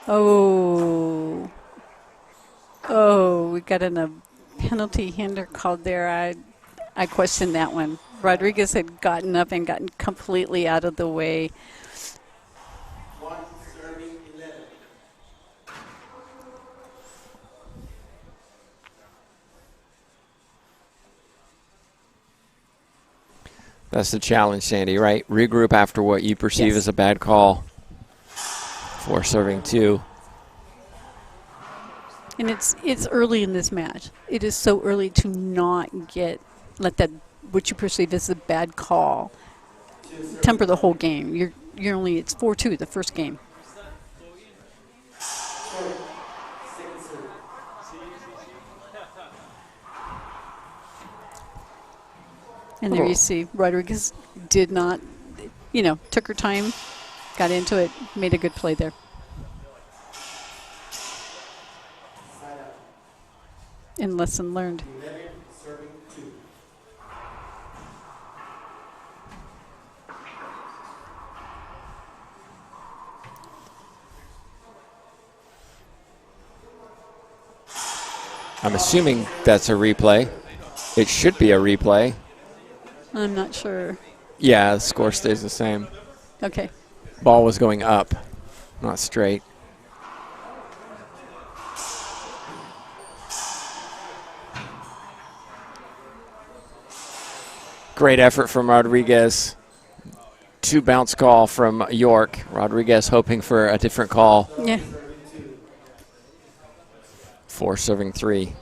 Oh. Oh, we got a penalty hinder called there. I questioned that one. Rodriguez had gotten up and gotten completely out of the way. That's the challenge, Sandy, right? Regroup after what you perceive as a bad call. 4 serving 2. And it's early in this match. It is so early to not let that what you perceive as a bad call temper the whole game. It's 4-2 the first game. And there you see Rodriguez did not, took her time, got into it, made a good play there. And lesson learned. I'm assuming that's a replay. It should be a replay. I'm not sure. Yeah, the score stays the same. Okay. Ball was going up, not straight. Great effort from Rodriguez. 2 bounce call from York. Rodriguez hoping for a different call. Yeah. 4 serving 3.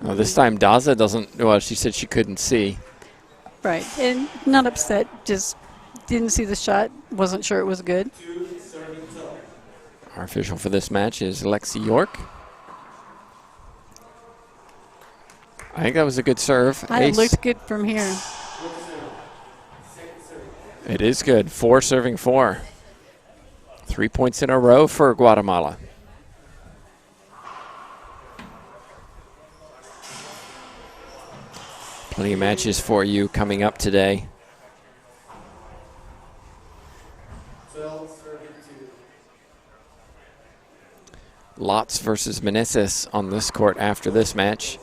Well, this time Daza doesn't, well, she said she couldn't see. Right. And not upset, just didn't see the shot, wasn't sure it was good. Our official for this match is Lexi York. I think that was a good serve. It looked good from here. It is good. 4 serving 4. 3 points in a row for Guatemala. Plenty of matches for you coming up today. Lots versus Meneses on this court after this match.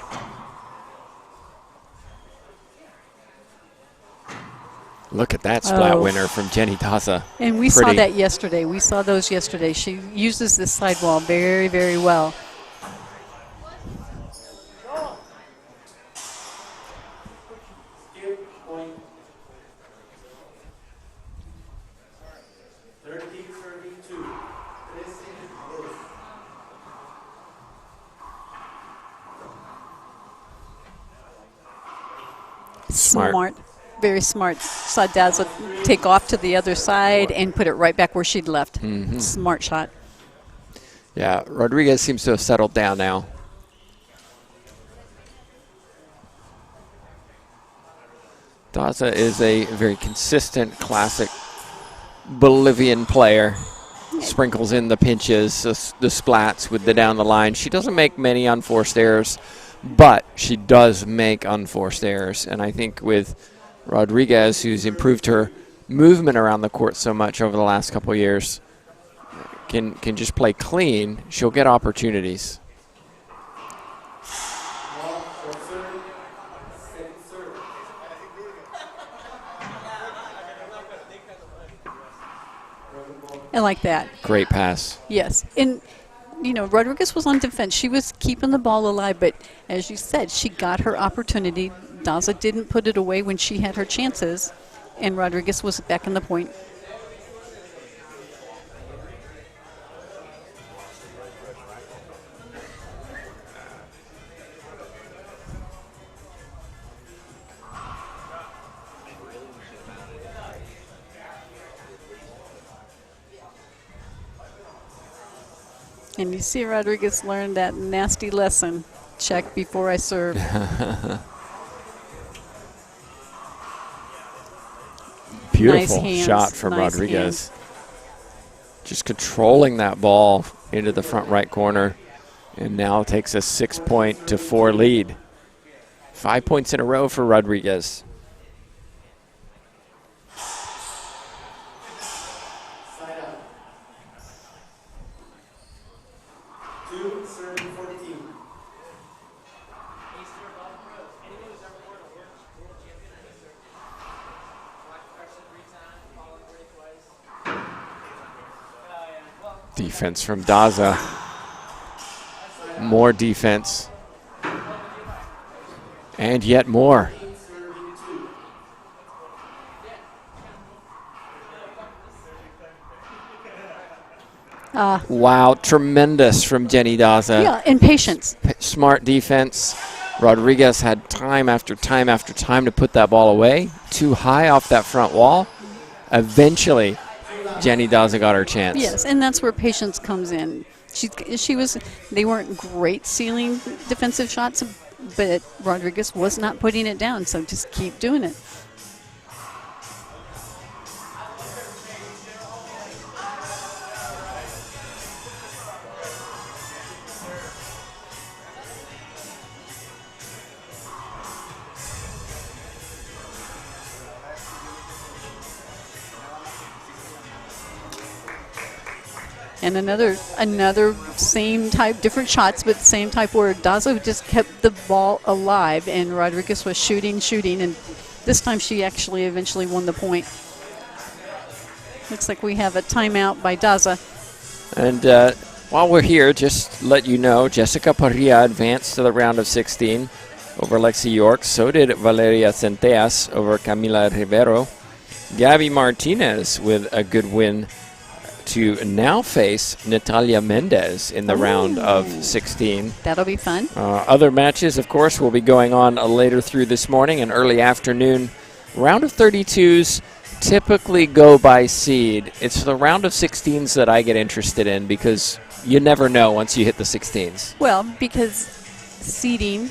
Look at that splat winner from Jenny Daza. And we saw that yesterday. We saw those yesterday. She uses this sidewall very, very well. Smart. Very smart. Saw Daza take off to the other side and put it right back where she'd left. Mm-hmm. Smart shot. Yeah, Rodriguez seems to have settled down now. Daza is a very consistent, classic Bolivian player. Sprinkles in the pinches, the splats with the down the line. She doesn't make many unforced errors, but she does make unforced errors. And I think with Rodriguez, who's improved her movement around the court so much over the last couple of years, can just play clean, she'll get opportunities. I like that. Great pass. Yes. And, Rodriguez was on defense. She was keeping the ball alive, but as you said, she got her opportunity. Daza didn't put it away when she had her chances, and Rodriguez was back in the point. And you see Rodriguez learned that nasty lesson. Check before I serve. Beautiful nice shot from nice Rodriguez. Hands. Just controlling that ball into the front right corner. And now takes a 6-4 lead. 5 points in a row for Rodriguez. Defense from Daza. More defense. And yet more. Wow, tremendous from Jenny Daza. Yeah, and patience. Smart defense. Rodriguez had time after time after time to put that ball away. Too high off that front wall. Eventually, Jenny Daza got her chance. Yes, and that's where patience comes in. They weren't great ceiling defensive shots, but Rodriguez was not putting it down, so just keep doing it. And another same type, different shots, but same type where Daza just kept the ball alive, and Rodriguez was shooting, and this time she actually eventually won the point. Looks like we have a timeout by Daza. And while we're here, just let you know, Jessica Parrilla advanced to the round of 16 over Lexi York. So did Valeria Centellas over Camila Rivero. Gabby Martinez with a good win to now face Natalia Mendez in the round of 16. That'll be fun. Other matches, of course, will be going on later through this morning and early afternoon. Round of 32s typically go by seed. It's the round of 16s that I get interested in because you never know once you hit the 16s. Well, because seeding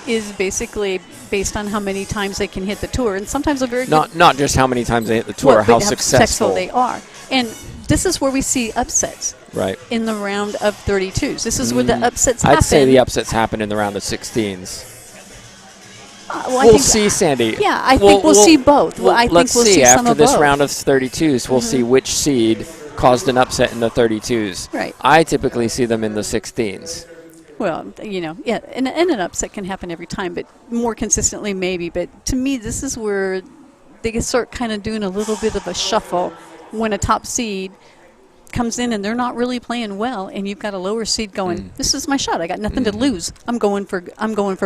is basically based on how many times they can hit the tour, and sometimes a very not just how many times they hit the tour, how successful they are. And this is where we see upsets. Right. In the round of 32s. This is where the upsets happen. I'd say the upsets happen in the round of 16s. We'll see, Sandy. Yeah, I think we'll see both. I think we'll see some after of this both. round of 32s. We'll see which seed caused an upset in the 32s. Right. I typically see them in the 16s. Well, yeah, and an upset can happen every time, but more consistently maybe. But to me, this is where they start kind of doing a little bit of a shuffle when a top seed comes in and they're not really playing well, and you've got a lower seed going, this is my shot. I got nothing to lose. I'm going for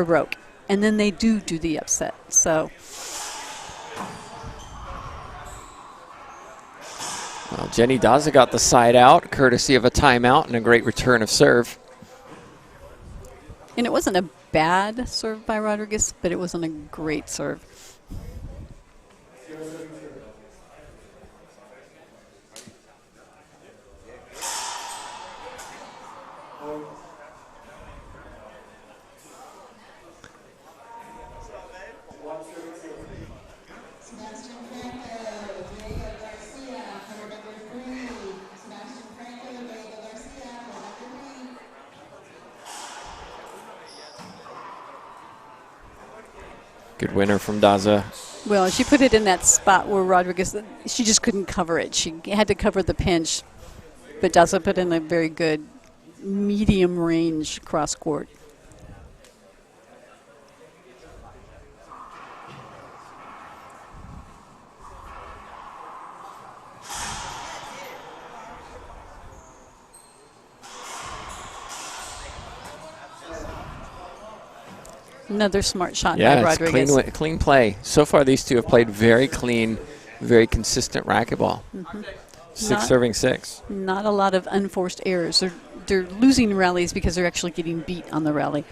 broke. And then they do the upset. So well, Jenny Daza got the side out, courtesy of a timeout and a great return of serve. And it wasn't a bad serve by Rodriguez, but it wasn't a great serve. Good winner from Daza. Well, she put it in that spot where Rodriguez, she just couldn't cover it. She had to cover the pinch, but Daza put in a very good medium range cross court. Another smart shot by Rodriguez. Yeah, clean play. So far, these two have played very clean, very consistent racquetball. 6 serving 6. Not a lot of unforced errors. They're losing rallies because they're actually getting beat on the rally.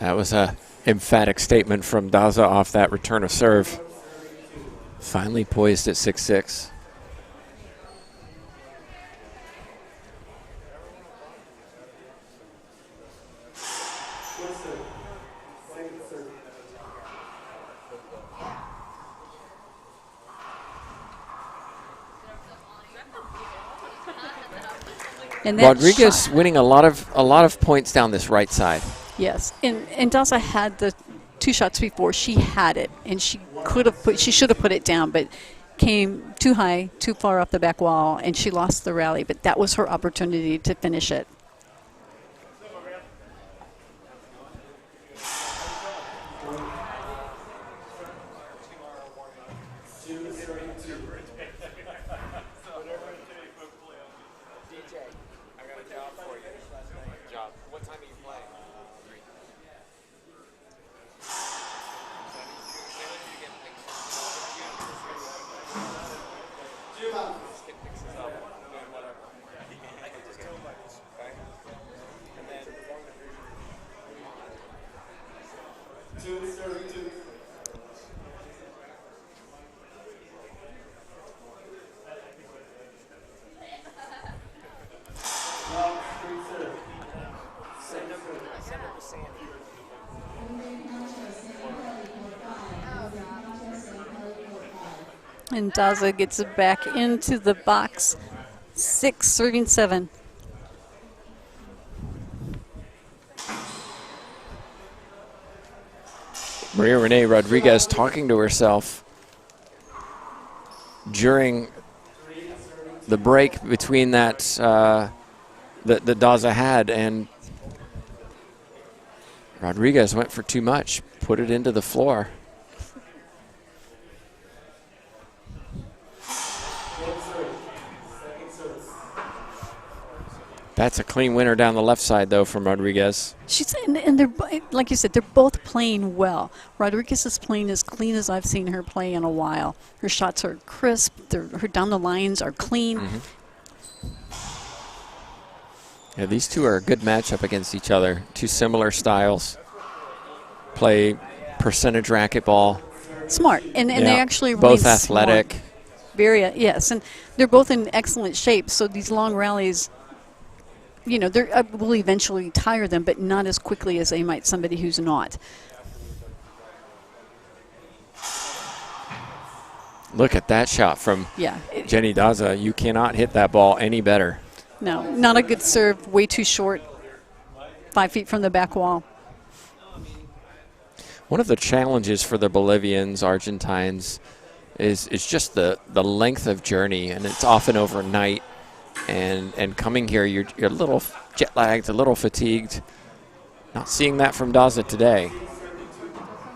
That was a emphatic statement from Daza off that return of serve. Finally poised at 6-6. And that Rodriguez shot, winning a lot of points down this right side. yes, and Daza had the 2 shots before. She had it, and she should have put it down, but came too high, too far off the back wall, and she lost the rally. But that was her opportunity to finish it. And Daza gets it back into the box. 6, serving 7. Maria Renee Rodriguez talking to herself during the break between that that Daza had, and Rodriguez went for too much, put it into the floor. That's a clean winner down the left side, though, from Rodriguez. She's and they're, like you said, they're both playing well. Rodriguez is playing as clean as I've seen her play in a while. Her shots are crisp. Her down the lines are clean. Yeah, these two are a good matchup against each other. Two similar styles. Play percentage racquetball. Smart, and Yeah, they actually both really athletic. Smart. Very, yes, and they're both in excellent shape. So these long rallies, you know, will eventually tire them, but not as quickly as they might somebody who's not. Look at that shot from Jenny Daza. You cannot hit that ball any better. No, not a good serve. Way too short. 5 feet from the back wall. One of the challenges for the Bolivians, Argentines, is just the length of journey, and it's often overnight. And coming here, you're a little jet lagged, a little fatigued. Not seeing that from Daza today.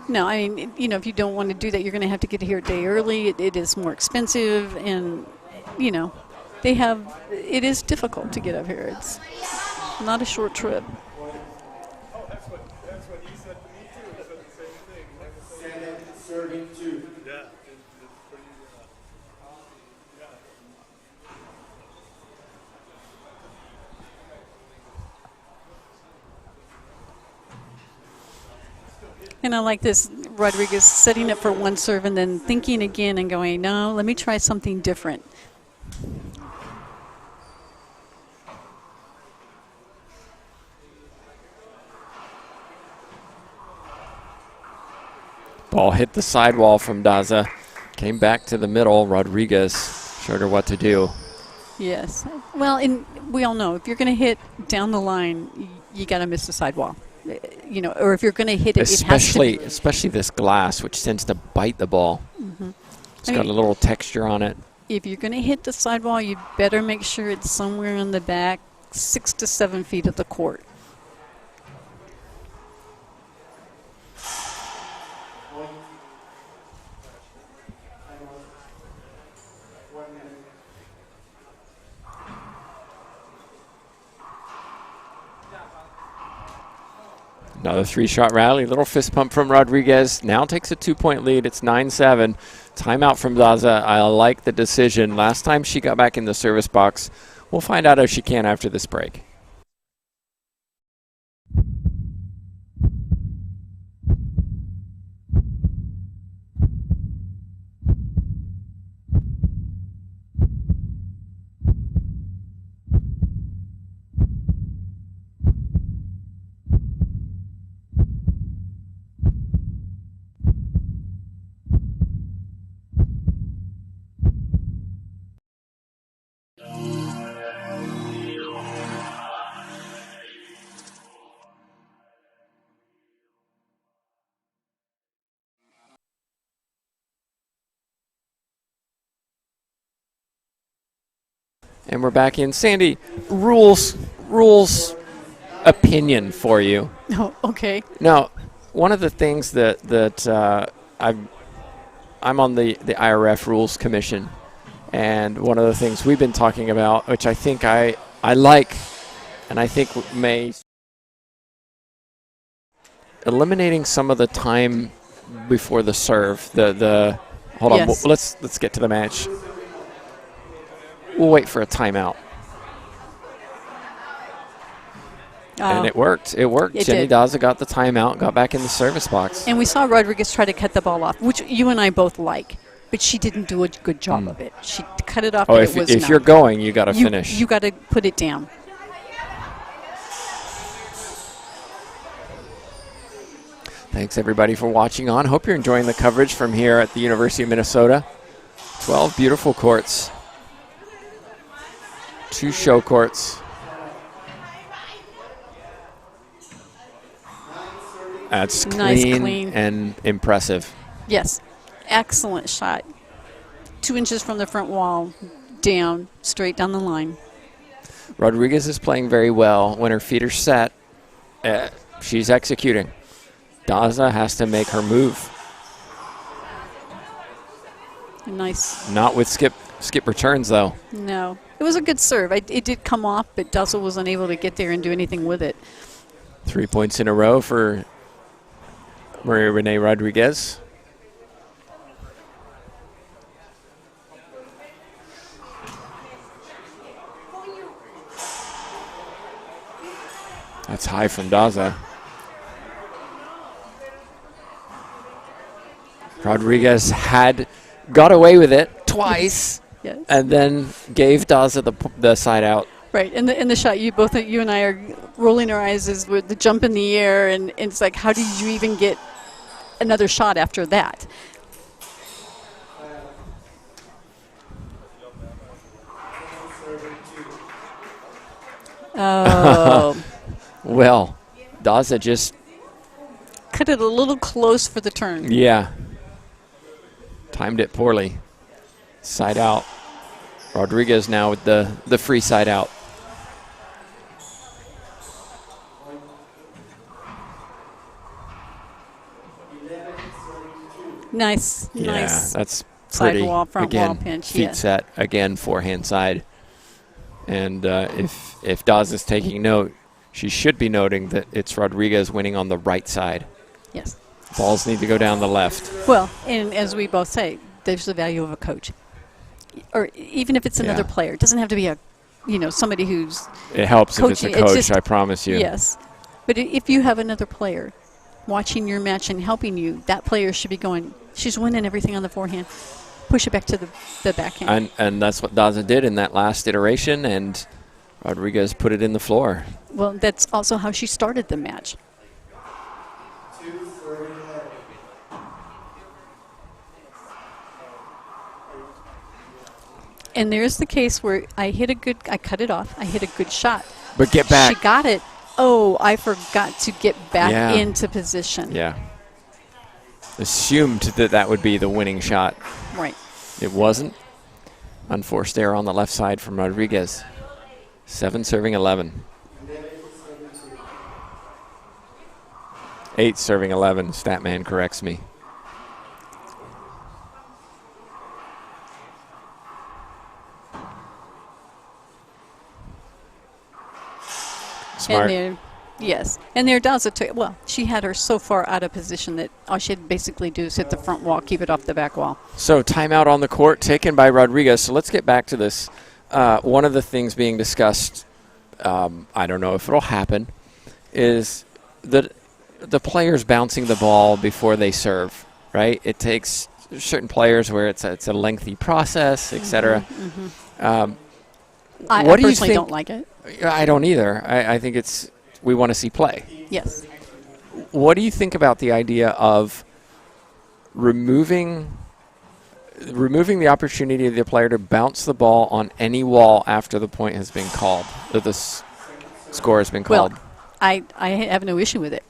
No, I mean, you know, if you don't want to do that, you're going to have to get here a day early. It is more expensive, and, you know, it is difficult to get up here. It's not a short trip. And I like this, Rodriguez setting up for one serve and then thinking again and going, no, let me try something different. Ball hit the sidewall from Daza. Came back to the middle. Rodriguez showed her what to do. Yes. Well, and we all know if you're going to hit down the line, you got to miss the sidewall. You know, or if you're going to hit it, especially this glass, which tends to bite the ball. It's got a little texture on it. If you're going to hit the sidewall, you better make sure it's somewhere in the back, 6 to 7 feet of the court. Another 3-shot rally. Little fist pump from Rodriguez. Now takes a 2-point lead. It's 9-7. Timeout from Daza. I like the decision. Last time she got back in the service box. We'll find out if she can after this break. And we're back in. Sandy, rules opinion for you. Oh, okay. Now, one of the things that I'm on the IRF Rules Commission, and one of the things we've been talking about, which I think I like, and I think may eliminating some of the time before the serve. Hold on, Yes. let's get to the match. We'll wait for a timeout. And it worked. It worked. Jenny Daza got the timeout, got back in the service box. And we saw Rodriguez try to cut the ball off, which you and I both like, but she didn't do a good job of it. She cut it off. Oh, But if you're going, you got to finish. You got to put it down. Thanks, everybody, for watching on. Hope you're enjoying the coverage from here at the University of Minnesota. 12 beautiful courts. 2 show courts. That's clean and impressive. Yes. Excellent shot. 2 inches from the front wall, down, straight down the line. Rodriguez is playing very well. When her feet are set, she's executing. Daza has to make her move. Nice. Not with skip returns, though. No. It was a good serve. It did come off, but Daza was unable to get there and do anything with it. 3 points in a row for Maria Renee Rodriguez. That's high from Daza. Rodriguez had got away with it twice, Yes. and then gave Daza the side out. Right, and the shot, you and I are rolling our eyes is with the jump in the air, and it's like, how did you even get another shot after that? Oh. Well, Daza just Cut it a little close for the turn. Yeah. Timed it poorly. Side out. Rodriguez now with the free side out. Nice. Yeah, Nice. that's Side pretty. wall, front again, wall pinch, feet yeah. set. Again, forehand side. And if Daz is taking note, she should be noting that it's Rodriguez winning on the right side. Yes. Balls need to go down the left. Well, and as we both say, there's the value of a coach. Or even if it's another Yeah. player. It doesn't have to be somebody who's It helps if it's a coaching. It's coach, just- I promise you. Yes. But if you have another player watching your match and helping you, that player should be going, she's winning everything on the forehand. Push it back to the backhand. And that's what Daza did in that last iteration, and Rodriguez put it in the floor. Well, that's also how she started the match. And there's the case where I cut it off, I hit a good shot. But get back. She got it. Oh, I forgot to get back Yeah. into position. Yeah. Assumed that would be the winning shot. Right. It wasn't. Unforced error on the left side from Rodriguez. 7 serving 11. 8 serving 11. Statman corrects me. Smart. And there Daza took, well, she had her so far out of position that all she had to basically do is hit the front wall, keep it off the back wall. So timeout on the court taken by Rodriguez. So let's get back to this. One of the things being discussed, I don't know if it'll happen, is that the players bouncing the ball before they serve, right? It takes certain players where it's a lengthy process, et cetera. I What do you personally think- don't like it. I don't either. I think we want to see play. Yes. What do you think about the idea of removing the opportunity of the player to bounce the ball on any wall after the point has been called, that the score has been called? Well, I have no issue with it,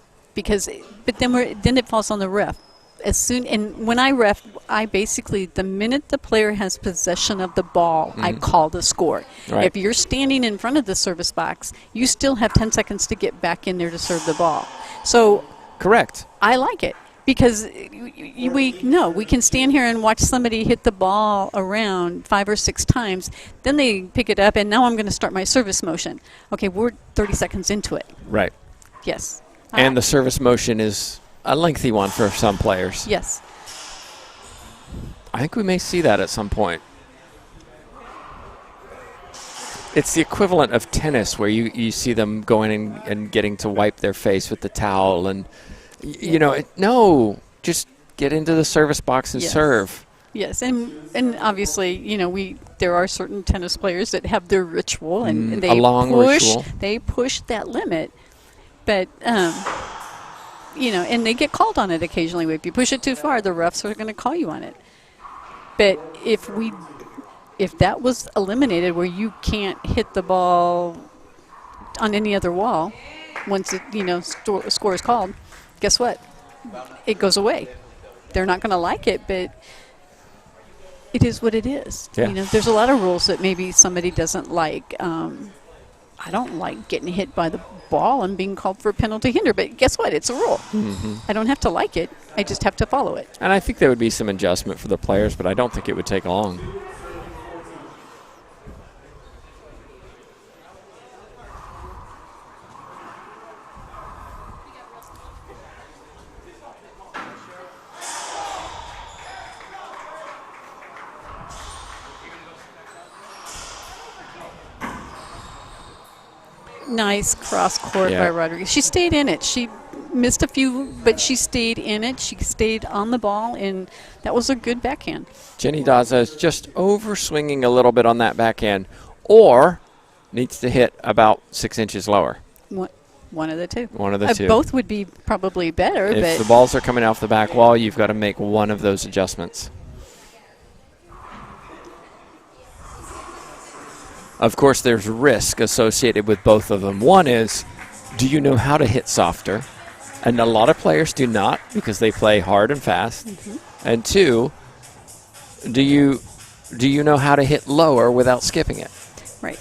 but then it falls on the ref. as soon, and when I ref, I basically, the minute the player has possession of the ball, I call the score. Right. If you're standing in front of the service box, you still have 10 seconds to get back in there to serve the ball. So Correct. I like it because we know we can stand here and watch somebody hit the ball around 5 or 6 times. Then they pick it up, and now I'm going to start my service motion. Okay, we're 30 seconds into it. Right. Yes. And the service motion is a lengthy one for some players. Yes. I think we may see that at some point. It's the equivalent of tennis where you see them going in and getting to wipe their face with the towel. And, you know, no, just get into the service box and serve. Yes, and obviously, you know, there are certain tennis players that have their ritual, and they a long ritual. They push that limit. But, you know, and they get called on it occasionally. If you push it too far, the refs are going to call you on it. But if that was eliminated where you can't hit the ball on any other wall once it, you know, score is called, guess what? It goes away. They're not going to like it, but it is what it is. Yeah. You know, there's a lot of rules that maybe somebody doesn't like. I don't like getting hit by the ball and being called for a penalty hinder, but guess what? It's a rule. I don't have to like it. I just have to follow it. And I think there would be some adjustment for the players, but I don't think it would take long. Nice cross court by Rodriguez. She stayed in it. She missed a few, but she stayed in it. She stayed on the ball, and that was a good backhand. Jenny Daza is just overswinging a little bit on that backhand, or needs to hit about 6 inches lower. One of the two. One of the two. Both would be probably better. If but the balls are coming off the back wall, you've got to make one of those adjustments. Of course, there's risk associated with both of them. One is, do you know how to hit softer? And a lot of players do not because they play hard and fast. And two, do you know how to hit lower without skipping it? Right.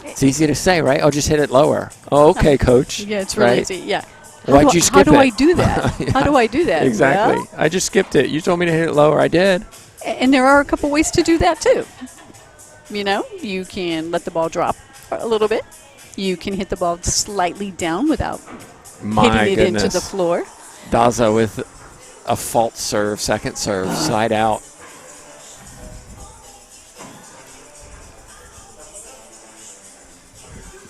It's easy to say, right? Oh, just hit it lower. Oh, okay, coach. Yeah, it's really right? easy. Yeah. Why'd you skip it? How do I do that? Yeah. How do I do that? Exactly. Well, I just skipped it. You told me to hit it lower. I did. and there are a couple ways to do that, too. You know, you can let the ball drop a little bit. You can hit the ball slightly down without hitting it into the floor. Daza with a false serve, second serve, side out.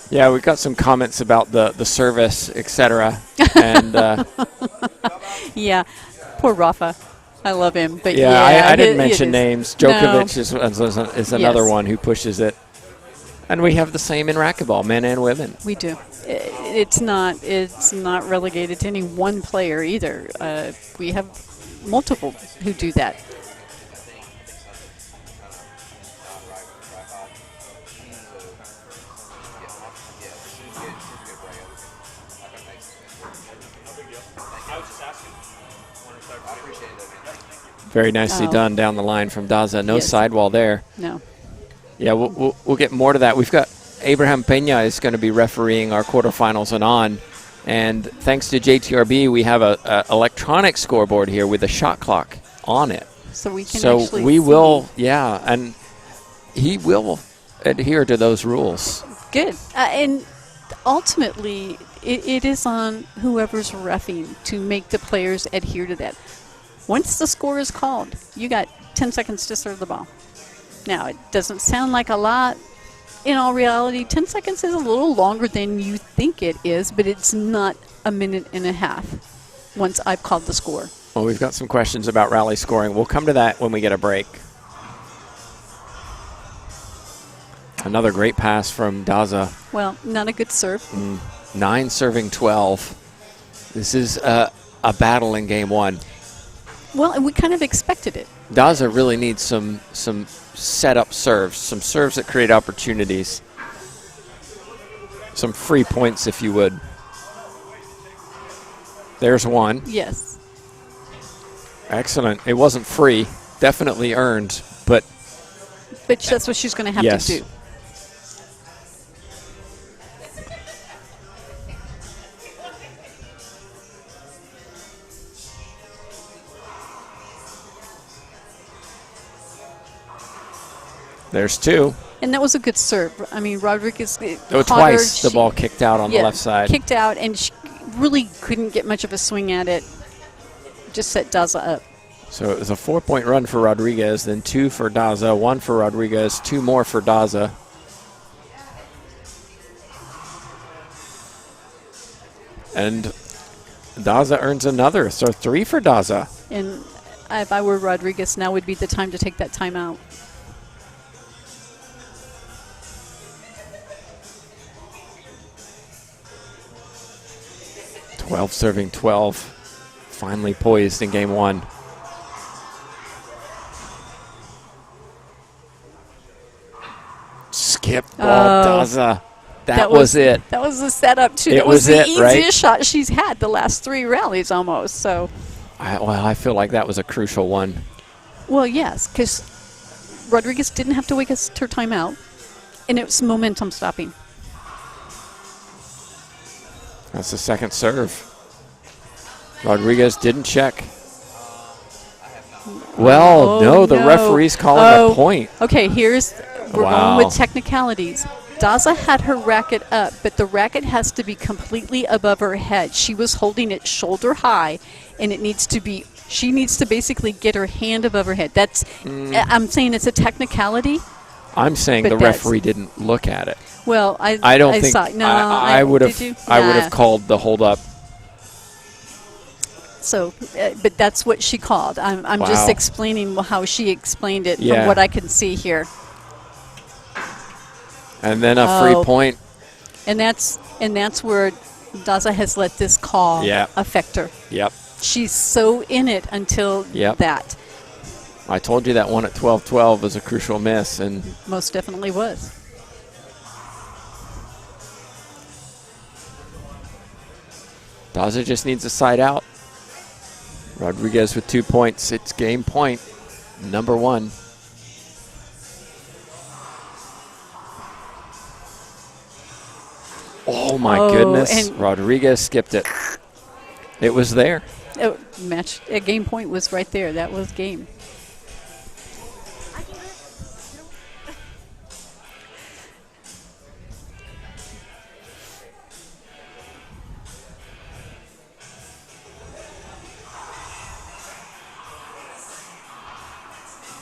Yeah, we've got some comments about the service, etc. And yeah, poor Rafa. I love him, but I didn't mention names. Djokovic is another one who pushes it, and we have the same in racquetball, men and women. We do. It's not relegated to any one player either. We have multiple who do that. Very nicely done down the line from Daza. No sidewall there. No. Yeah, we'll get more to that. We've got Abraham Peña is going to be refereeing our quarterfinals and on. And thanks to JTRB, we have a electronic scoreboard here with a shot clock on it. So we can actually we will, and he will adhere to those rules. Good. And ultimately, it is on whoever's reffing to make the players adhere to that. Once the score is called, you got 10 seconds to serve the ball. Now, it doesn't sound like a lot. In all reality, 10 seconds is a little longer than you think it is, but it's not a minute and a half once I've called the score. Well, we've got some questions about rally scoring. We'll come to that when we get a break. Another great pass from Daza. Well, not a good serve. 9 serving 12. This is a battle in game one. Well, and we kind of expected it. Daza really needs some set-up serves, some serves that create opportunities, some free points, if you would. There's one. Yes. Excellent. It wasn't free. Definitely earned, but that's what she's going to have yes. to do. There's two. And that was a good serve. I mean, Rodriguez twice the ball kicked out on the left side. Kicked out, and she really couldn't get much of a swing at it. Just set Daza up. So it was a 4-point run for Rodriguez, then 2 for Daza, 1 for Rodriguez, 2 more for Daza. And Daza earns another, so 3 for Daza. And if I were Rodriguez, now would be the time to take that timeout. Serving 12, finally poised in game 1. Skip ball, Daza. That was it. That was the setup, too. It was the it, easiest shot she's had the last 3 rallies almost. So, I feel like that was a crucial one. Well, yes, because Rodriguez didn't have to waste her timeout, and it was momentum stopping. That's the second serve. Rodriguez didn't check. Well, no, the referee's calling a point. Okay, we're going with technicalities. Daza had her racket up, but the racket has to be completely above her head. She was holding it shoulder high, and she needs to basically get her hand above her head. I'm saying it's a technicality. I'm saying the referee didn't look at it. Well, I don't think saw, no, I would have called the hold up. So, but that's what she called. I'm just explaining how she explained it from what I can see here. And then a free point. And that's where Daza has let this call affect her. Yep. She's so in it until that. I told you that one at 12-12 was a crucial miss, and most definitely was. Daza just needs a side out. Rodriguez with 2 points. It's game point number 1. Oh, my goodness. Rodriguez skipped it. It was there. Game point was right there. That was game.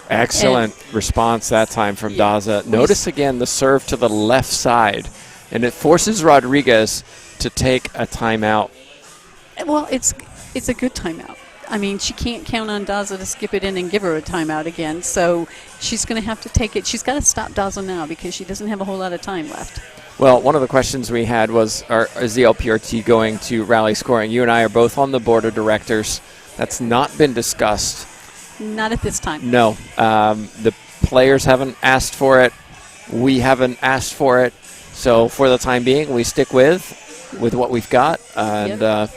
Excellent response that time from Daza. Notice again the serve to the left side, and it forces Rodriguez to take a timeout. Well, it's a good timeout. I mean, she can't count on Daza to skip it in and give her a timeout again, so she's going to have to take it. She's got to stop Daza now because she doesn't have a whole lot of time left. Well, one of the questions we had was, is the LPRT going to rally scoring? You and I are both on the board of directors. That's not been discussed. Not at this time. No. The players haven't asked for it. We haven't asked for it. So for the time being, we stick with what we've got. And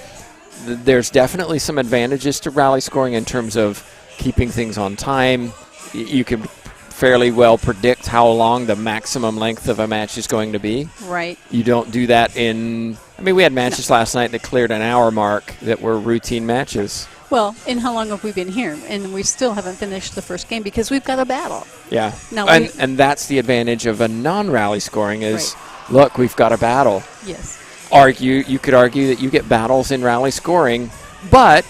there's definitely some advantages to rally scoring in terms of keeping things on time. You can fairly well predict how long the maximum length of a match is going to be. Right. You don't do that we had matches last night that cleared an hour mark that were routine matches. Well, and how long have we been here? And we still haven't finished the first game because we've got a battle. Yeah. Now and that's the advantage of a non-rally scoring is, look, we've got a battle. Yes. You could argue that you get battles in rally scoring, but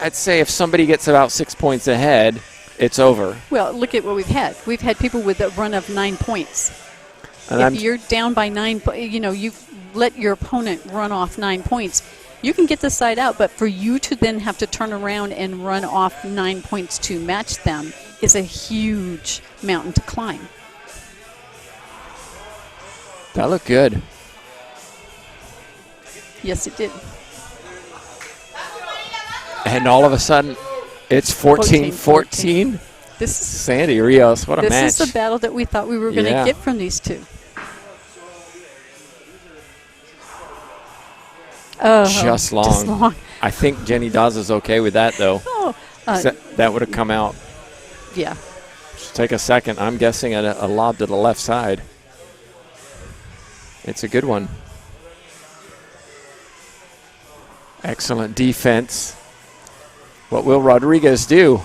I'd say if somebody gets about 6 points ahead, it's over. Well, look at what we've had. We've had people with a run of 9 points. And if you're down by 9, you let your opponent run off 9 points. You can get the side out, but for you to then have to turn around and run off 9 points to match them is a huge mountain to climb. That looked good. Yes, it did. And all of a sudden, it's 14-14. This is Sandy Rios, what a match. This is the battle that we thought we were going to get from these two. Just long. I think Jenny Daza's okay with that, though. Oh, That would have come out. Yeah. Just take a second. I'm guessing a lob to the left side. It's a good one. Excellent defense. What will Rodriguez do?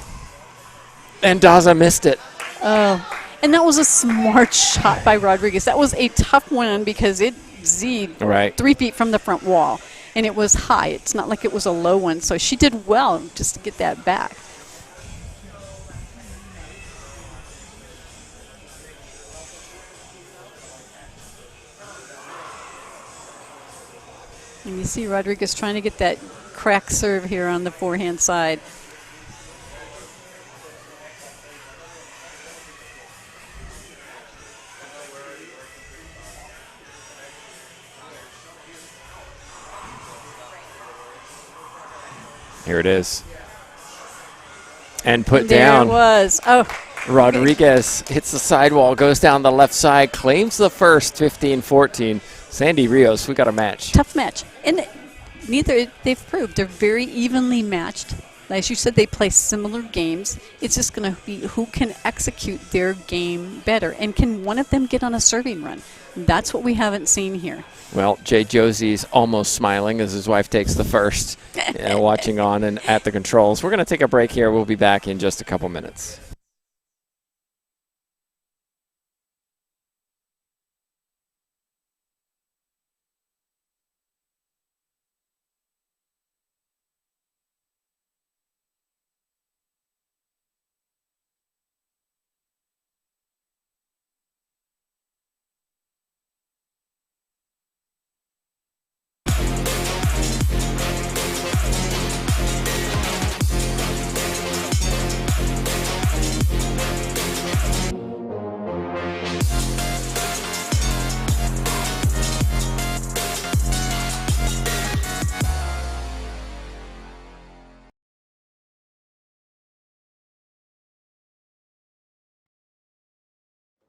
And Daza missed it. Oh, and that was a smart shot by Rodriguez. That was a tough one because it Z'd 3 feet from the front wall, and it was high. It's not like it was a low one, so she did well just to get that back. And you see Rodriguez trying to get that crack serve here on the forehand side. Here it is. And put there down. There it was. Oh. Rodriguez hits the sidewall, goes down the left side, claims the first 15-14. Sandy Rios, we got a match. Tough match. And they've proved they're very evenly matched. As you said, they play similar games. It's just going to be who can execute their game better. And can one of them get on a serving run? That's what we haven't seen here. Well, Jay Josie's almost smiling as his wife takes the first, watching on and at the controls. We're going to take a break here. We'll be back in just a couple minutes.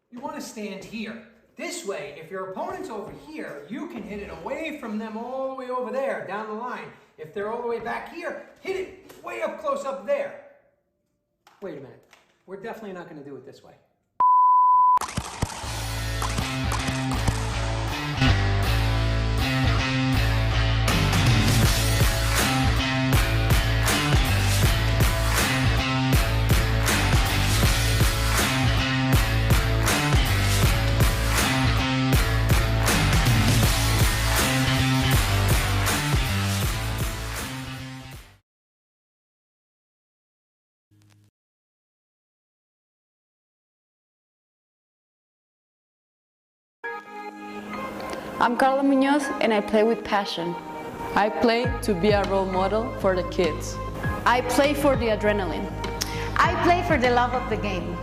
You want to stand here. This way, if your opponent's over here, you can hit it away from them all the way over there, down the line. If they're all the way back here, hit it way up close up there. Wait a minute. We're definitely not going to do it this way. I'm Carla Munoz and I play with passion. I play to be a role model for the kids. I play for the adrenaline. I play for the love of the game.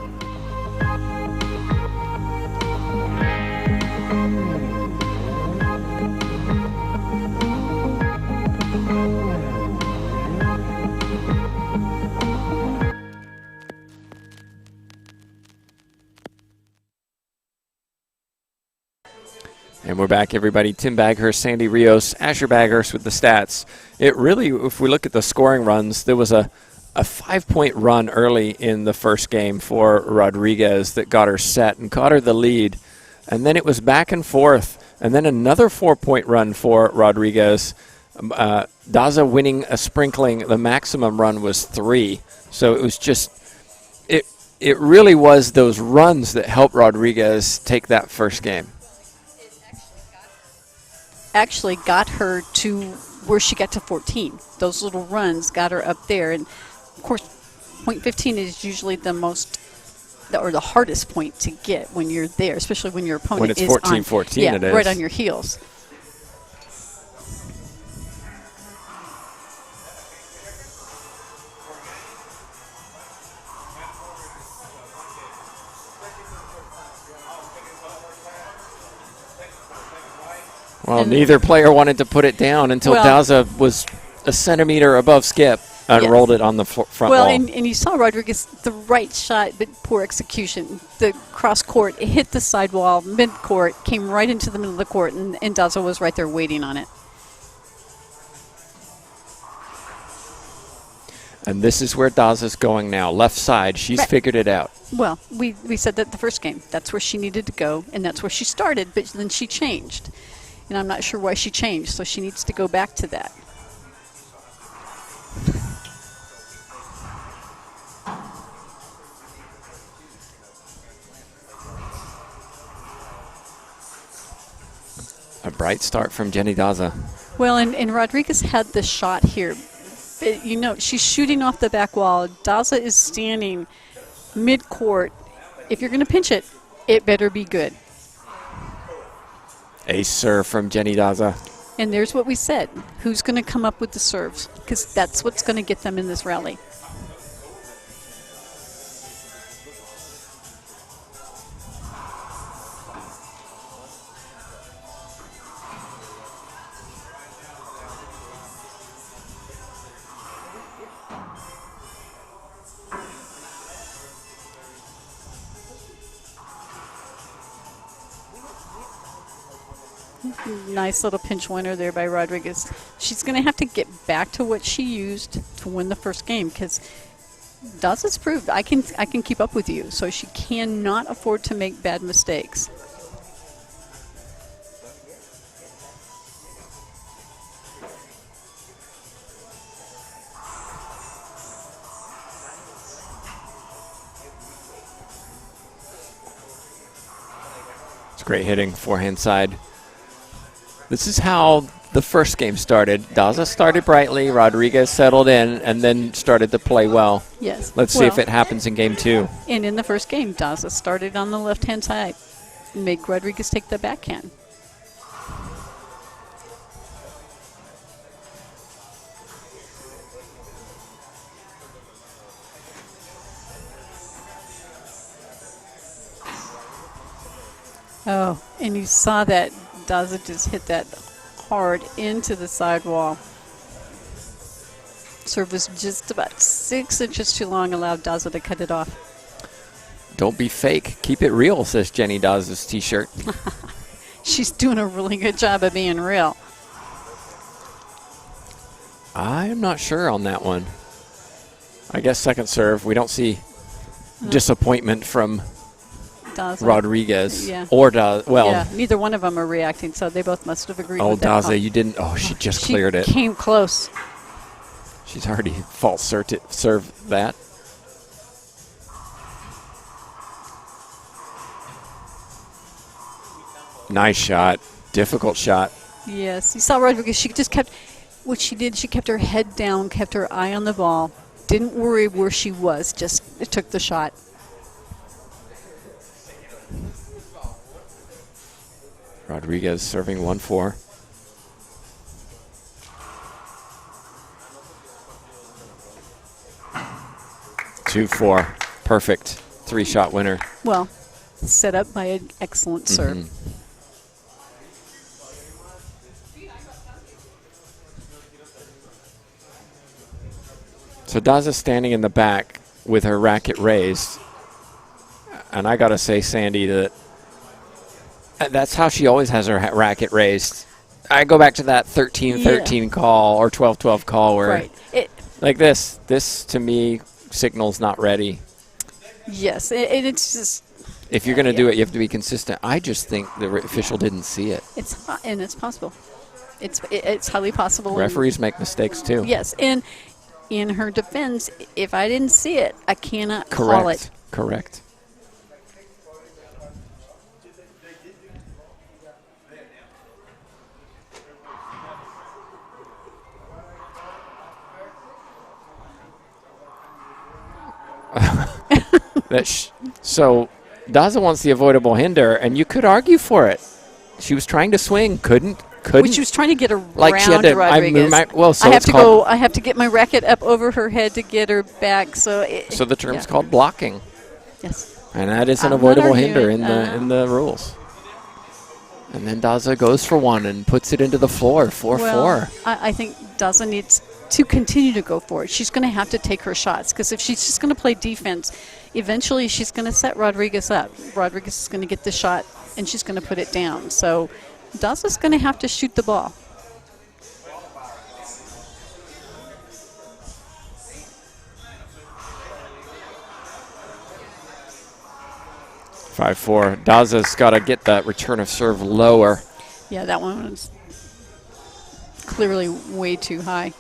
And we're back, everybody. Tim Baghurst, Sandy Rios, Asher Baghurst with the stats. It really, if we look at the scoring runs, there was a 5-point run early in the first game for Rodriguez that got her set and got her the lead. And then it was back and forth. And then another 4-point run for Rodriguez. Daza winning a sprinkling. The maximum run was 3. So it was just, it really was those runs that helped Rodriguez take that first game. Actually got her to where she got to 14. Those little runs got her up there. And, of course, point 15 is usually the most or the hardest point to get when you're there, especially when your opponent is 14-14, yeah, it is. right on your heels. Well, neither player wanted to put it down until Daza was a centimeter above skip and rolled it on the front wall. And you saw Rodriguez, the right shot, but poor execution. The cross court, it hit the sidewall, mid-court, came right into the middle of the court, and Daza was right there waiting on it. And this is where Daza's going now. Left side. She's Right. figured it out. Well, we said that the first game. That's where she needed to go, and that's where she started, but then she changed. And I'm not sure why she changed, so she needs to go back to that. A bright start from Jenny Daza. Well, and Rodriguez had the shot here. But, you know, she's shooting off the back wall. Daza is standing mid-court. If you're going to pinch it, it better be good. Ace serve from Jenny Daza. And there's what we said. Who's going to come up with the serves? Because that's what's going to get them in this rally. Nice little pinch winner there by Rodriguez. She's going to have to get back to what she used to win the first game because Daza's proved I can keep up with you. So she cannot afford to make bad mistakes. It's great hitting, forehand side. This is how the first game started. Daza started brightly, Rodriguez settled in, and then started to play well. Yes. Let's see if it happens in game two. And in the first game, Daza started on the left-hand side. Make Rodriguez take the backhand. Oh, and you saw that Daza just hit that hard into the sidewall. Serve was just about 6 inches too long, allowed Daza to cut it off. Don't be fake. Keep it real, says Jenny Daza's T-shirt. She's doing a really good job of being real. I'm not sure on that one. I guess second serve. We don't see disappointment from Daza. Rodriguez Yeah. or Daza. Well, yeah, neither one of them are reacting, so they both must have agreed oh, with that Daza, call. you didn't. Oh, she just She cleared it. Came close. She's already false served that. Nice shot. Difficult shot. Yes, you saw Rodriguez. She just kept what she did. She kept her head down, kept her eye on the ball. Didn't worry where she was. Just took the shot. Rodriguez serving 1-4. Two, 4. Perfect. 3-shot winner. Well, set up by an excellent serve. So Daza's standing in the back with her racket raised. And I got to say, Sandy, that that's how she always has her racket raised. I go back to that 13-13 call or 12-12 call where, Right. like this to me signals not ready. Yes, it's just If you're going to do it, you have to be consistent. I just think the official didn't see it. it's possible. It's highly possible. Referees make mistakes too. Yes, and in her defense, if I didn't see it, I cannot call it. Correct. So Daza wants the avoidable hinder, and you could argue for it. She was trying to swing, couldn't. Which she was trying to get around Like she had to, Rodriguez. I have to get my racket up over her head to get her back. So the term's called blocking. Yes. And that is an I'm not avoidable hinder arguing, in the rules. And then Daza goes for one and puts it into the floor, 4-4. Well, I think Daza needs to continue to go for it. She's going to have to take her shots because if she's just going to play defense, eventually she's going to set Rodriguez up. Rodriguez is going to get the shot and she's going to put it down. So Daza's going to have to shoot the ball. 5-4. Daza's got to get that return of serve lower. Yeah, that one was clearly way too high.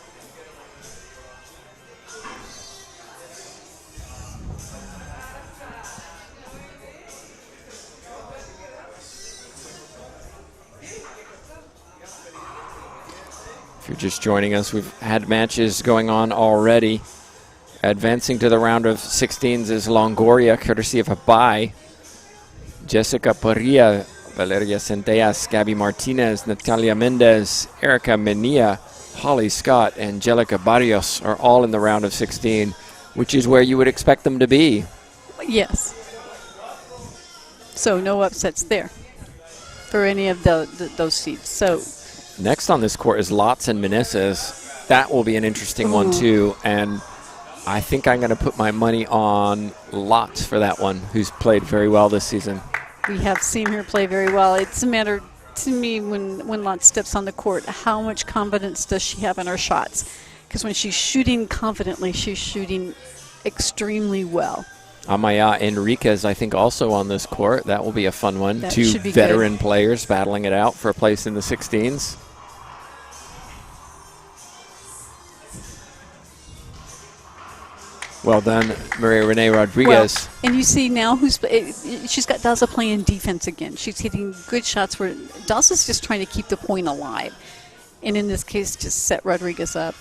If you're just joining us, we've had matches going on already. Advancing to the round of 16s is Longoria, courtesy of a bye. Jessica Parilla, Valeria Centellas, Gabby Martinez, Natalia Mendez, Erica Menia, Holly Scott, and Angelica Barrios are all in the round of 16, which is where you would expect them to be. Yes. So no upsets there for any of those seeds. So next on this court is Lotz and Meneses. That will be an interesting one too, and I think I'm going to put my money on Lotz for that one, who's played very well this season. we have seen her play very well. It's a matter, to me, when Lotz steps on the court, how much confidence does she have in her shots? Because when she's shooting confidently, she's shooting extremely well. Amaya Enriquez, I think, also on this court. That will be a fun one. That Two should be veteran good. players battling it out for a place in the 16s. Well done, Maria Renee Rodriguez. Well, and you see now she's got Daza playing defense again. She's hitting good shots where Daza's just trying to keep the point alive. And in this case, just set Rodriguez up.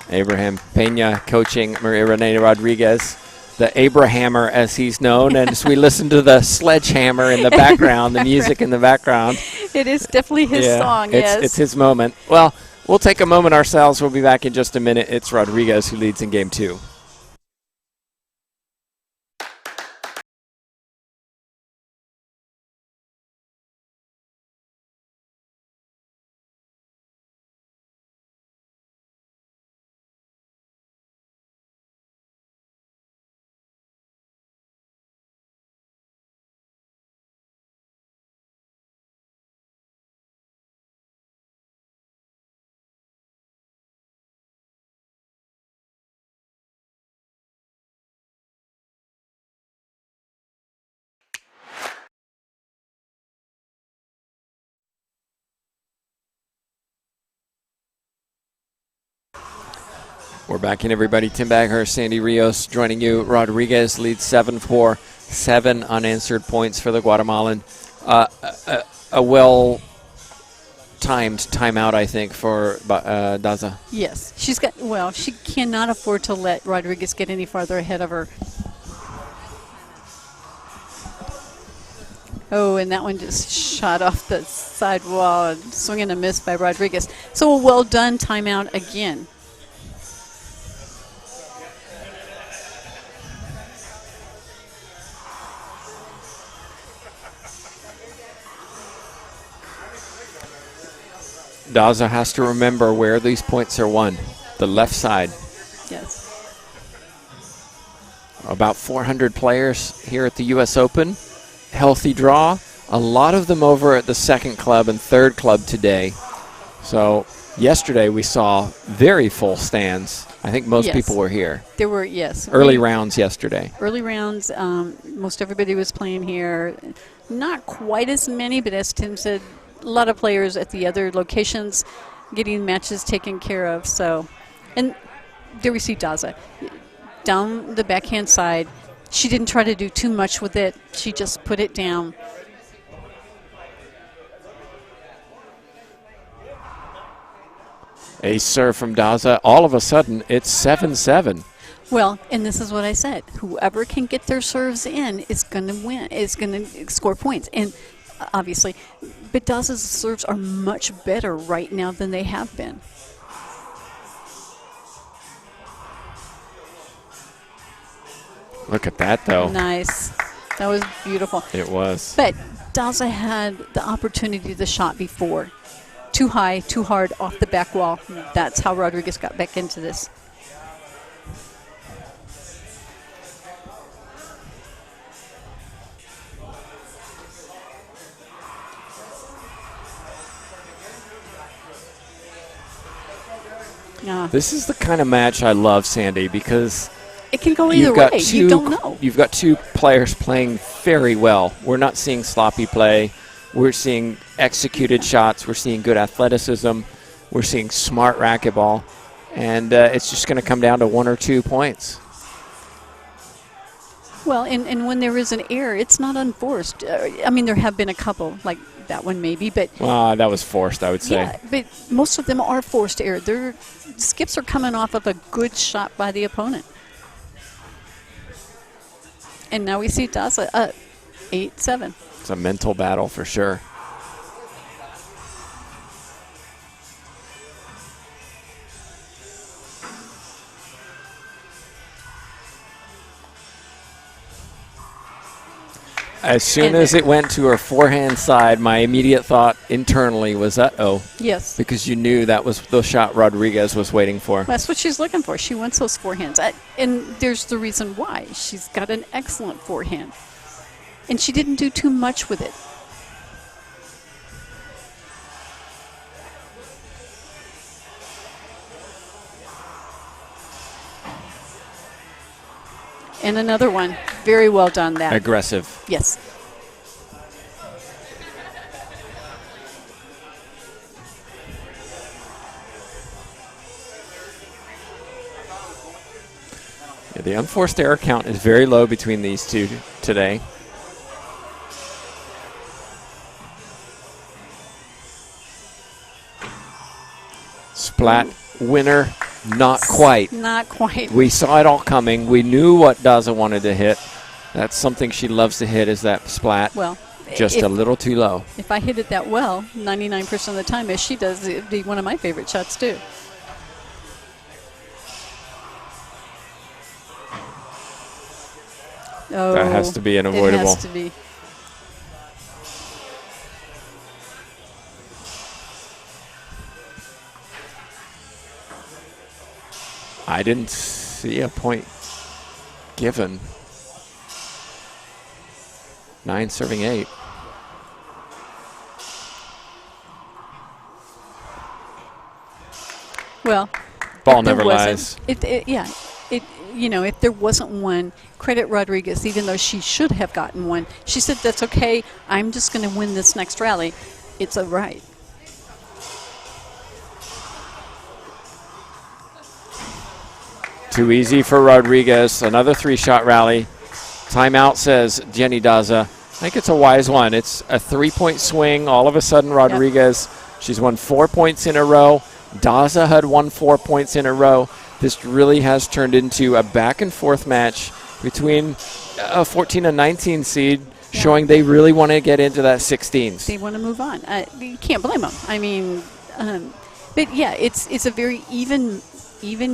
Abraham Pena coaching Maria Renee Rodriguez, the Abrahammer as he's known, and as we listen to the sledgehammer in the background, the music in the background. It is definitely his song, yes. It's his moment. Well, we'll take a moment ourselves. We'll be back in just a minute. It's Rodriguez who leads in game 2. We're back in, everybody. Tim Baghurst, Sandy Rios joining you. Rodriguez leads 7-4, 7 unanswered points for the Guatemalan. A well-timed timeout, I think, for Daza. Yes. She cannot afford to let Rodriguez get any farther ahead of her. Oh, and that one just shot off the side wall, swing and a miss by Rodriguez. So a well-done timeout again. Daza has to remember where these points are won. The left side. Yes. About 400 players here at the US Open. Healthy draw. A lot of them over at the second club and third club today. So yesterday we saw very full stands. I think most people were here. There were, yes. Early rounds yesterday. Early rounds, most everybody was playing here. Not quite as many, but as Tim said, a lot of players at the other locations getting matches taken care of. So, and there we see Daza down the backhand side. She didn't try to do too much with it. She just put it down. A serve from Daza. All of a sudden, it's 7-7. Well, and this is what I said. Whoever can get their serves in is going to win, is going to score points. And obviously, but Daza's serves are much better right now than they have been. Look at that, though. Nice. That was beautiful. It was. But Daza had the opportunity to shot before. Too high, too hard, off the back wall. That's how Rodriguez got back into this. This is the kind of match I love, Sandy, because it can go either way. You don't know. You've got two players playing very well. We're not seeing sloppy play. We're seeing executed shots. We're seeing good athleticism. We're seeing smart racquetball. And it's just going to come down to 1 or 2 points. Well, and when there is an error, it's not unforced. I mean, there have been a couple, like that one maybe, but... Well, that was forced, I would say. Yeah, but most of them are forced error. Their skips are coming off of a good shot by the opponent. And now we see Daza up 8-7. It's a mental battle for sure. As soon as it went to her forehand side, my immediate thought internally was, uh-oh. Yes. Because you knew that was the shot Rodriguez was waiting for. That's what she's looking for. She wants those forehands. And there's the reason why. She's got an excellent forehand. And she didn't do too much with it. And another one. Very well done, that. Aggressive. Yes. Yeah, the unforced error count is very low between these two today. Splat winner, not quite. Not quite. We saw it all coming. We knew what Daza wanted to hit. That's something she loves to hit, is that splat. Well, just a little too low. If I hit it that well, 99% of the time, as she does, it'd be one of my favorite shots too. Oh, that has to be unavoidable. It has to be. I didn't see a point given. 9 serving 8. Well, ball never lies. You know, if there wasn't one, credit Rodriguez, even though she should have gotten one. She said, that's okay, I'm just going to win this next rally. It's all right. Too easy for Rodriguez. Another 3-shot rally. Timeout, says Jenny Daza. I think it's a wise one. It's a 3-point swing. All of a sudden, Rodriguez, she's won 4 points in a row. Daza had won 4 points in a row. This really has turned into a back-and-forth match between a 14 and 19 seed, showing they really want to get into that 16s. They want to move on. You can't blame them. I mean, but yeah, it's a very even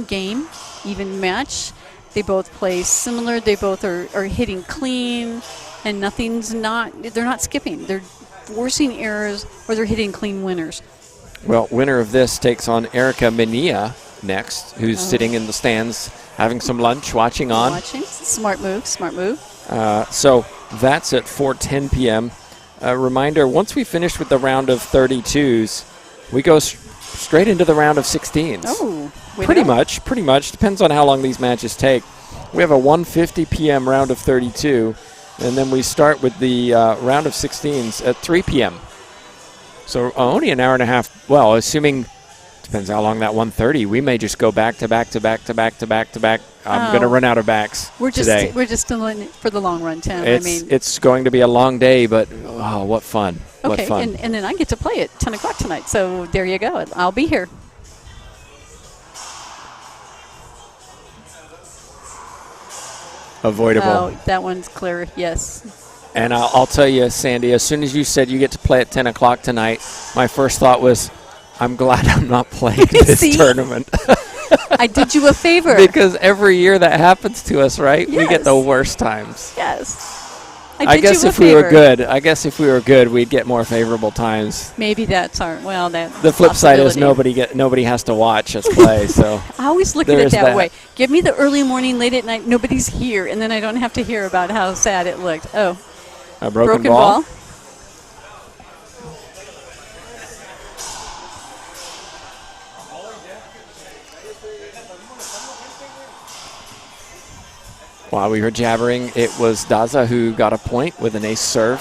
game, even match. They both play similar. They both are hitting clean, and they're not skipping. They're forcing errors, or they're hitting clean winners. Well, winner of this takes on Erica Menia next, who's sitting in the stands having some lunch, watching on. Smart move, smart move. So that's at 4:10 p.m. A reminder, once we finish with the round of 32s, we go straight into the round of 16s. Oh, pretty much. Depends on how long these matches take. We have a 1:50 p.m. round of 32, and then we start with the round of 16s at 3 p.m. So only an hour and a half. Well, assuming, depends how long that 1:30. We may just go back to back to back to back to back to back. I'm going to run out of backs today. We're just still in it for the long run, Tim. It's going to be a long day, but oh, what fun! Okay, what fun. And then I get to play at 10 o'clock tonight. So there you go. I'll be here. Avoidable. Oh, that one's clear. Yes. And I'll tell you, Sandy, as soon as you said you get to play at 10 o'clock tonight, my first thought was, I'm glad I'm not playing this tournament. I did you a favor. Because every year that happens to us, right? Yes. We get the worst times. Yes. I guess if we were good, we'd get more favorable times. Maybe that's the flip side is nobody has to watch us play. So I always look at it that way. Give me the early morning, late at night, nobody's here, and then I don't have to hear about how sad it looked. Oh, a broken ball. While we were jabbering, it was Daza who got a point with an ace serve.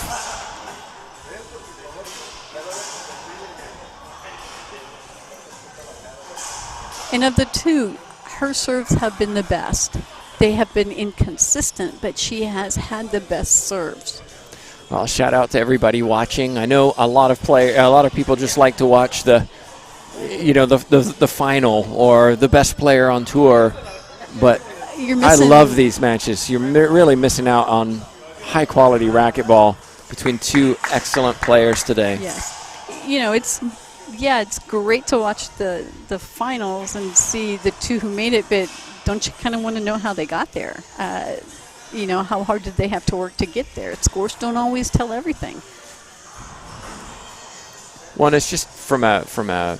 And of the two, her serves have been the best. They have been inconsistent, but she has had the best serves. Well, shout out to everybody watching. I know a lot of people just like to watch the final or the best player on tour, but I love these matches. You're really missing out on high quality racquetball between two excellent players today. Yes, it's great to watch the finals and see the two who made it, but don't you kind of want to know how they got there? How hard did they have to work to get there? Scores don't always tell everything. One is just from a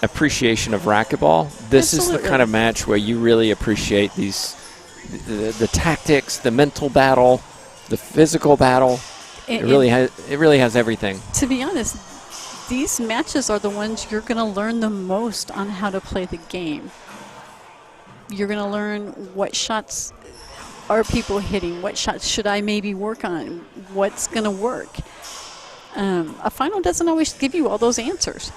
appreciation of racquetball. This is the kind of match where you really appreciate the tactics, the mental battle, the physical battle. It really has everything. To be honest, these matches are the ones you're going to learn the most on how to play the game. You're going to learn what shots are people hitting, what shots should I maybe work on, what's going to work. A final doesn't always give you all those answers.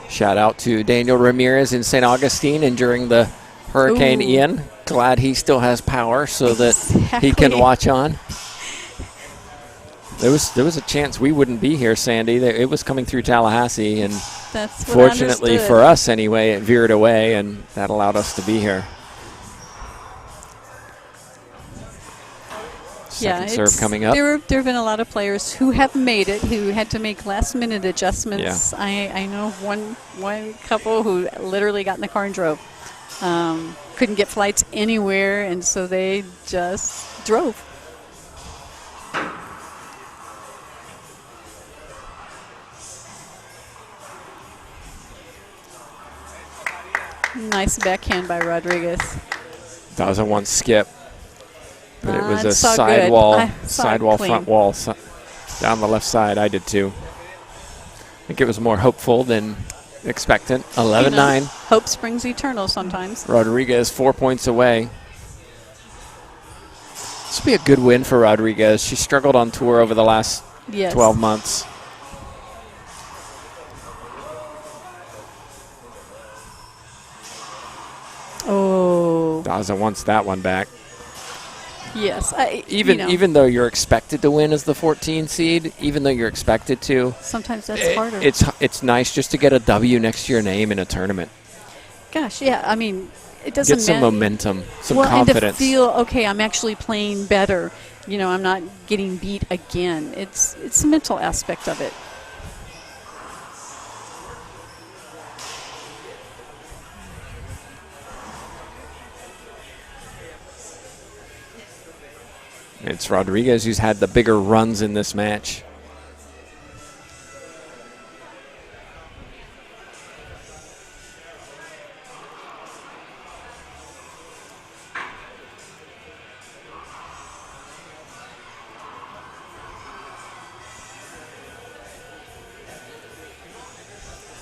Shout out to Daniel Ramirez in St. Augustine enduring the Hurricane Ian. Glad he still has power so that he can watch on. There was a chance we wouldn't be here, Sandy. It was coming through Tallahassee, and fortunately for us anyway, it veered away, and that allowed us to be here. Second serve coming up. There have been a lot of players who have made it, who had to make last-minute adjustments. Yeah. I know one couple who literally got in the car and drove. Couldn't get flights anywhere, and so they just drove. Nice backhand by Rodriguez. That was a one skip. But it was a sidewall, front wall, down the left side. I did too. I think it was more hopeful than expectant. 11-9. Hope springs eternal sometimes. Rodriguez 4 points away. This will be a good win for Rodriguez. She struggled on tour over the last 12 months. Oh. Daza wants that one back. Yes. Even though you're expected to win as the 14 seed, even though you're expected to, sometimes that's harder. It's nice just to get a W next to your name in a tournament. Gosh, yeah. I mean, it doesn't get some momentum, some confidence. And to feel, okay, I'm actually playing better. I'm not getting beat again. It's a mental aspect of it. It's Rodriguez who's had the bigger runs in this match.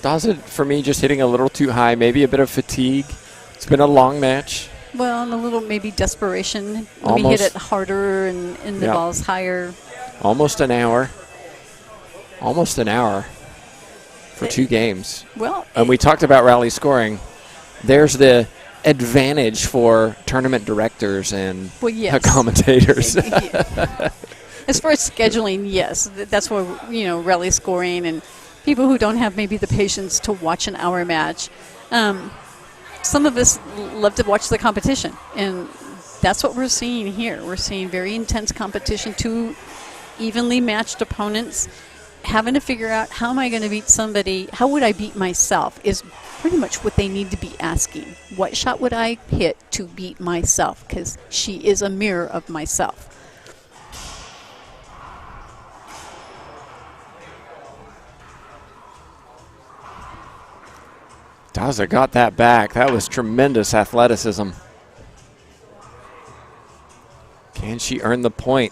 Daza, for me, just hitting a little too high, maybe a bit of fatigue. It's been a long match. Well, and a little maybe desperation. Let me hit it harder and the ball's higher. Almost an hour. Almost an hour for two games. Well, and we talked about rally scoring. There's the advantage for tournament directors and commentators. As far as scheduling, yes. That's where, rally scoring and people who don't have maybe the patience to watch an hour match. Some of us love to watch the competition, and that's what we're seeing here. We're seeing very intense competition, two evenly matched opponents having to figure out, how am I going to beat somebody, how would I beat myself, is pretty much what they need to be asking. What shot would I hit to beat myself? Because she is a mirror of myself. Daza got that back. That was tremendous athleticism. Can she earn the point?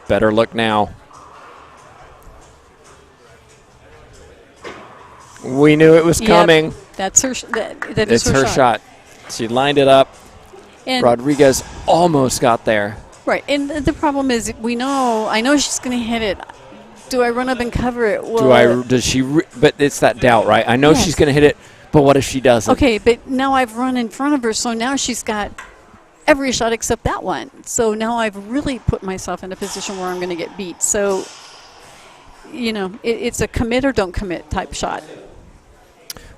Better look now. We knew it was coming. Yep, that's her. That is It's her shot. She lined it up. And Rodriguez almost got there. right, and the problem is I know she's going to hit it. Do I run up and cover it? Well, Does she? But it's that doubt, right? I know she's going to hit it, but what if she doesn't? okay, but now I've run in front of her, so now she's got every shot except that one. So now I've really put myself in a position where I'm going to get beat. So, it's a commit or don't commit type shot.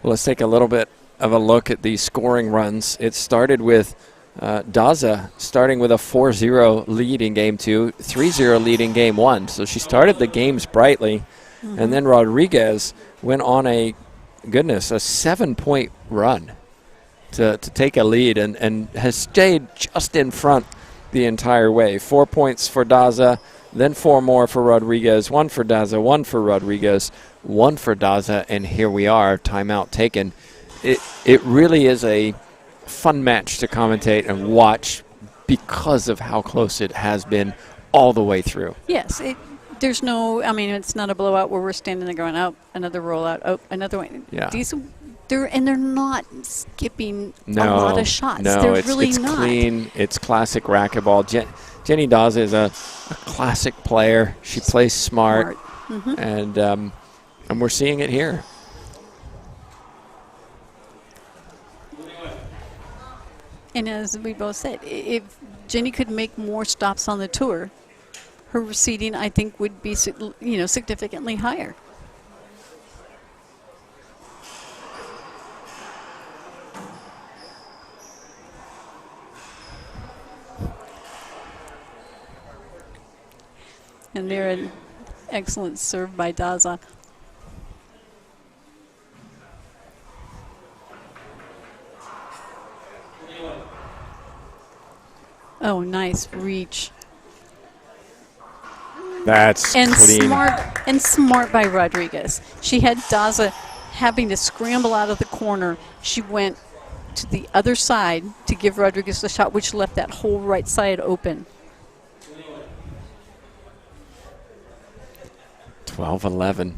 Well, let's take a little bit of a look at these scoring runs. It started with Daza starting with a 4-0 lead in game 2, 3-0 lead in game 1. So she started the games brightly, and then Rodriguez went on a 7-point run to take a lead and has stayed just in front the entire way. 4 points for Daza, then 4 more for Rodriguez, 1 for Daza, 1 for Rodriguez, 1 for Daza, and here we are, timeout taken. It really is a fun match to commentate and watch because of how close it has been all the way through. Yes, there's no, it's not a blowout where we're standing there going, oh, another rollout, oh, another one. Yeah. They're not skipping a lot of shots. No, they're it's really not. Clean. It's classic racquetball. Jenny Daza is a classic player. She plays smart. And we're seeing it here. And as we both said, if Jenny could make more stops on the tour, her seeding, I think, would be significantly higher. And there, an excellent serve by Daza. Oh, nice reach. That's and clean. Smart by Rodriguez. She had Daza having to scramble out of the corner. She went to the other side to give Rodriguez the shot, which left that whole right side open. 12-11.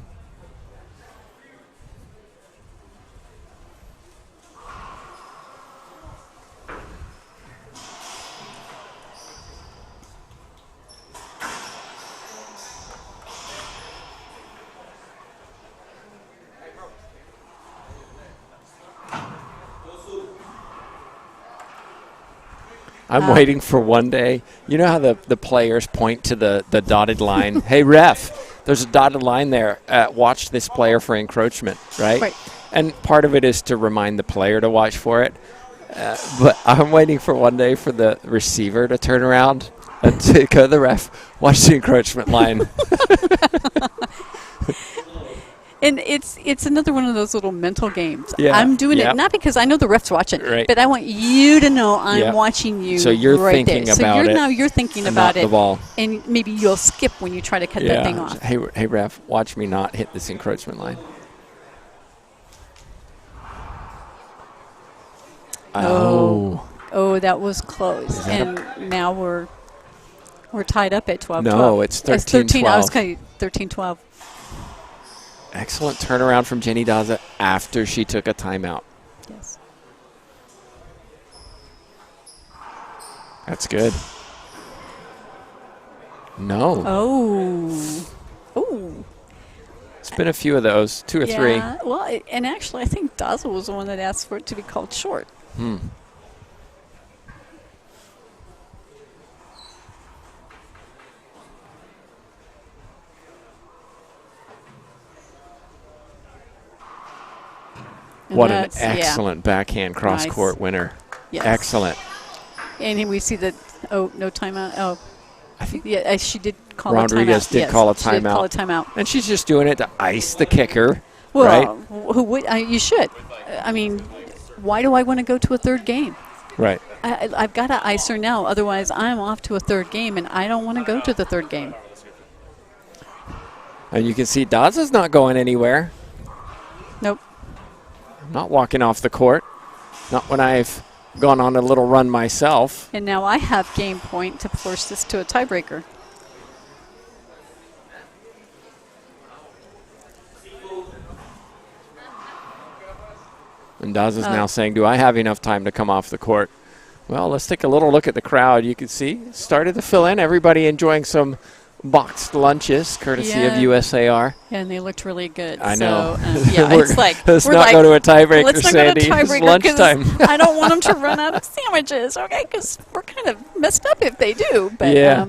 I'm waiting for one day. You know how the players point to the dotted line? Hey, ref, there's a dotted line there. Watch this player for encroachment, right? Right. And part of it is to remind the player to watch for it. But I'm waiting for one day for the receiver to turn around and to go to the ref, watch the encroachment line. And it's another one of those little mental games. Yeah, I'm doing it not because I know the ref's watching, right, but I want you to know I'm watching you. So you're right thinking there. about so it. Now you're thinking and about not it. The ball. And maybe you'll skip when you try to cut that thing off. Hey, ref, watch me not hit this encroachment line. Oh, that was close. And now we're tied up at 12-12. No, it's 13-12. I was kind of 13-12. Excellent turnaround from Jenny Daza after she took a timeout. Yes. That's good. No. Oh. It's been a few of those, 2 or 3. Well, and actually, I think Daza was the one that asked for it to be called short. What an excellent backhand cross-court winner. Yes. Excellent. And we see that, no timeout. Oh, I think she did call Rodriguez a timeout. did call a timeout. She did call a timeout. And she's just doing it to ice the kicker, well, right? Who would? You should. I mean, why do I want to go to a third game? Right. I've got to ice her now. Otherwise, I'm off to a third game, and I don't want to go to the third game. And you can see Daza's not going anywhere. Nope. Not walking off the court. Not when I've gone on a little run myself. And now I have game point to force this to a tiebreaker. And Daza's now saying, do I have enough time to come off the court? Well, let's take a little look at the crowd. You can see started to fill in. Everybody enjoying some boxed lunches, courtesy of USAR. Yeah, and they looked really good. I know. Yeah, it's like let's we're not like, go to a tiebreaker, let's not Sandy. go to a It's tiebreaker lunchtime. I don't want them to run out of sandwiches. Okay, because we're kind of messed up if they do. But yeah.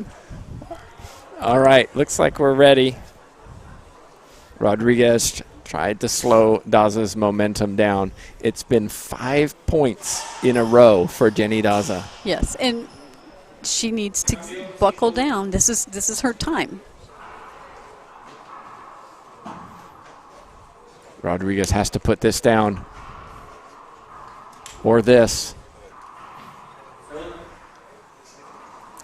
All right, looks like we're ready. Rodriguez tried to slow Daza's momentum down. It's been 5 points in a row for Jenny Daza. Yes, and she needs to buckle down. This is her time. Rodriguez has to put this down. Or this.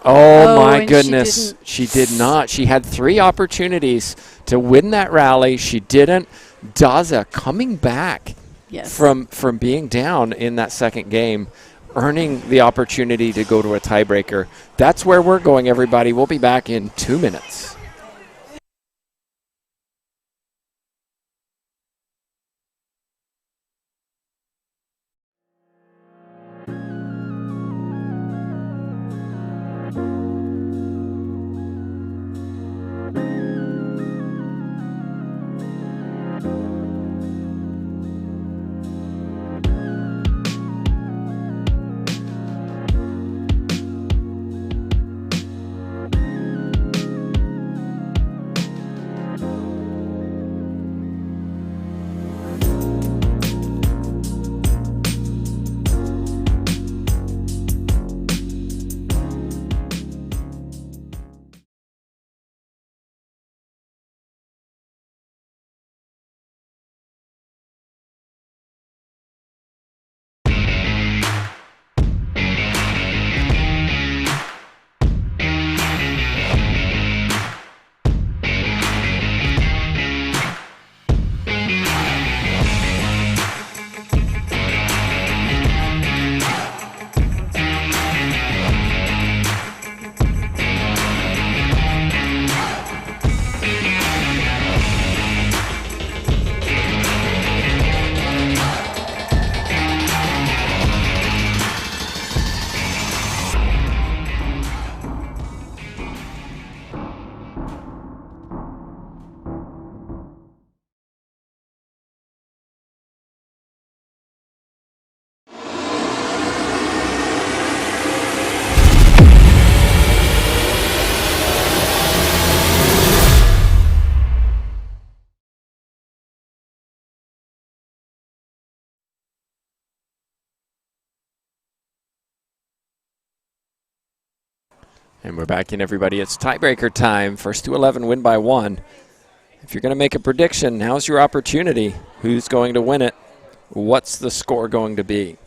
Oh my goodness. She did not. She had 3 opportunities to win that rally. She didn't. Daza coming back from being down in that second game, earning the opportunity to go to a tiebreaker. That's where we're going, everybody. We'll be back in 2 minutes. And we're back in, everybody. It's tiebreaker time. First to 11, win by 1. If you're going to make a prediction, now's your opportunity. Who's going to win it? What's the score going to be?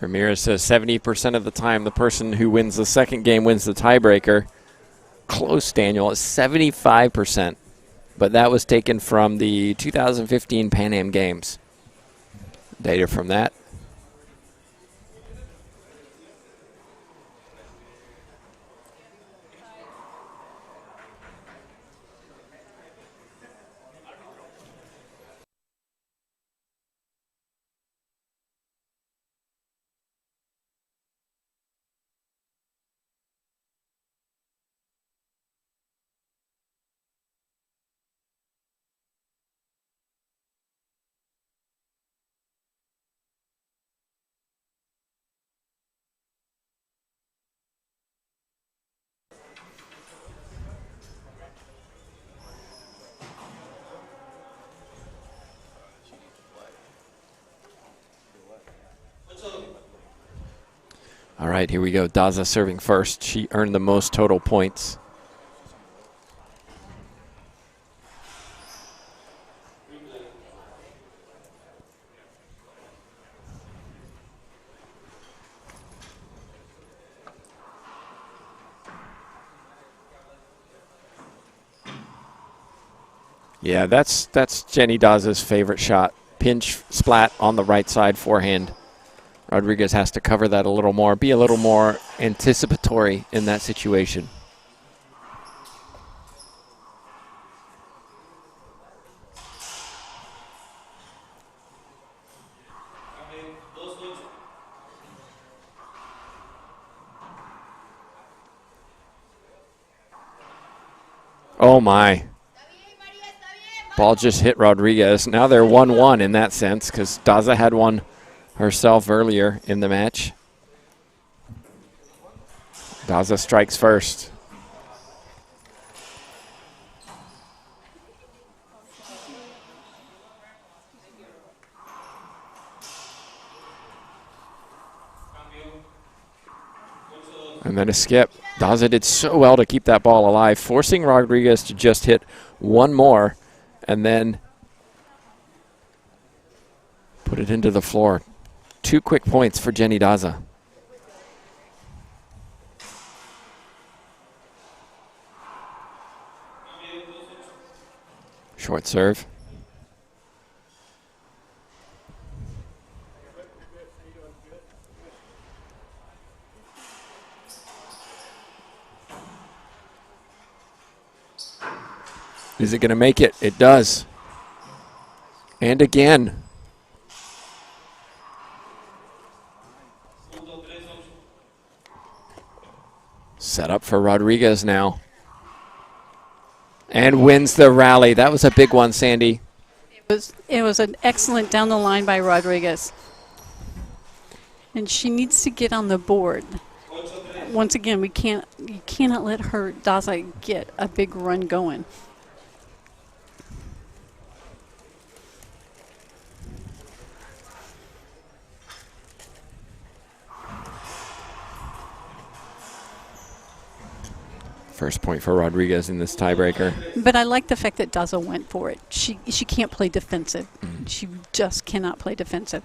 Ramirez says 70% of the time the person who wins the second game wins the tiebreaker. Close, Daniel. It's 75%. But that was taken from the 2015 Pan Am Games. Data from that. All right, here we go. Daza serving first. She earned the most total points. Yeah, that's Jenny Daza's favorite shot. Pinch splat on the right side forehand. Rodriguez has to cover that a little more, be a little more anticipatory in that situation. Oh my. Ball just hit Rodriguez. Now they're 1-1 in that sense because Daza had one herself earlier in the match. Daza strikes first. And then a skip. Daza did so well to keep that ball alive, forcing Rodriguez to just hit one more and then put it into the floor. 2 quick points for Jenny Daza. Short serve. Is it going to make it? It does. And again. Set up for Rodriguez now. And wins the rally. That was a big one, Sandy. It was an excellent down the line by Rodriguez. And she needs to get on the board. Once again, you cannot let her Daza get a big run going. First point for Rodriguez in this tiebreaker. But I like the fact that Daza went for it. She can't play defensive. She just cannot play defensive.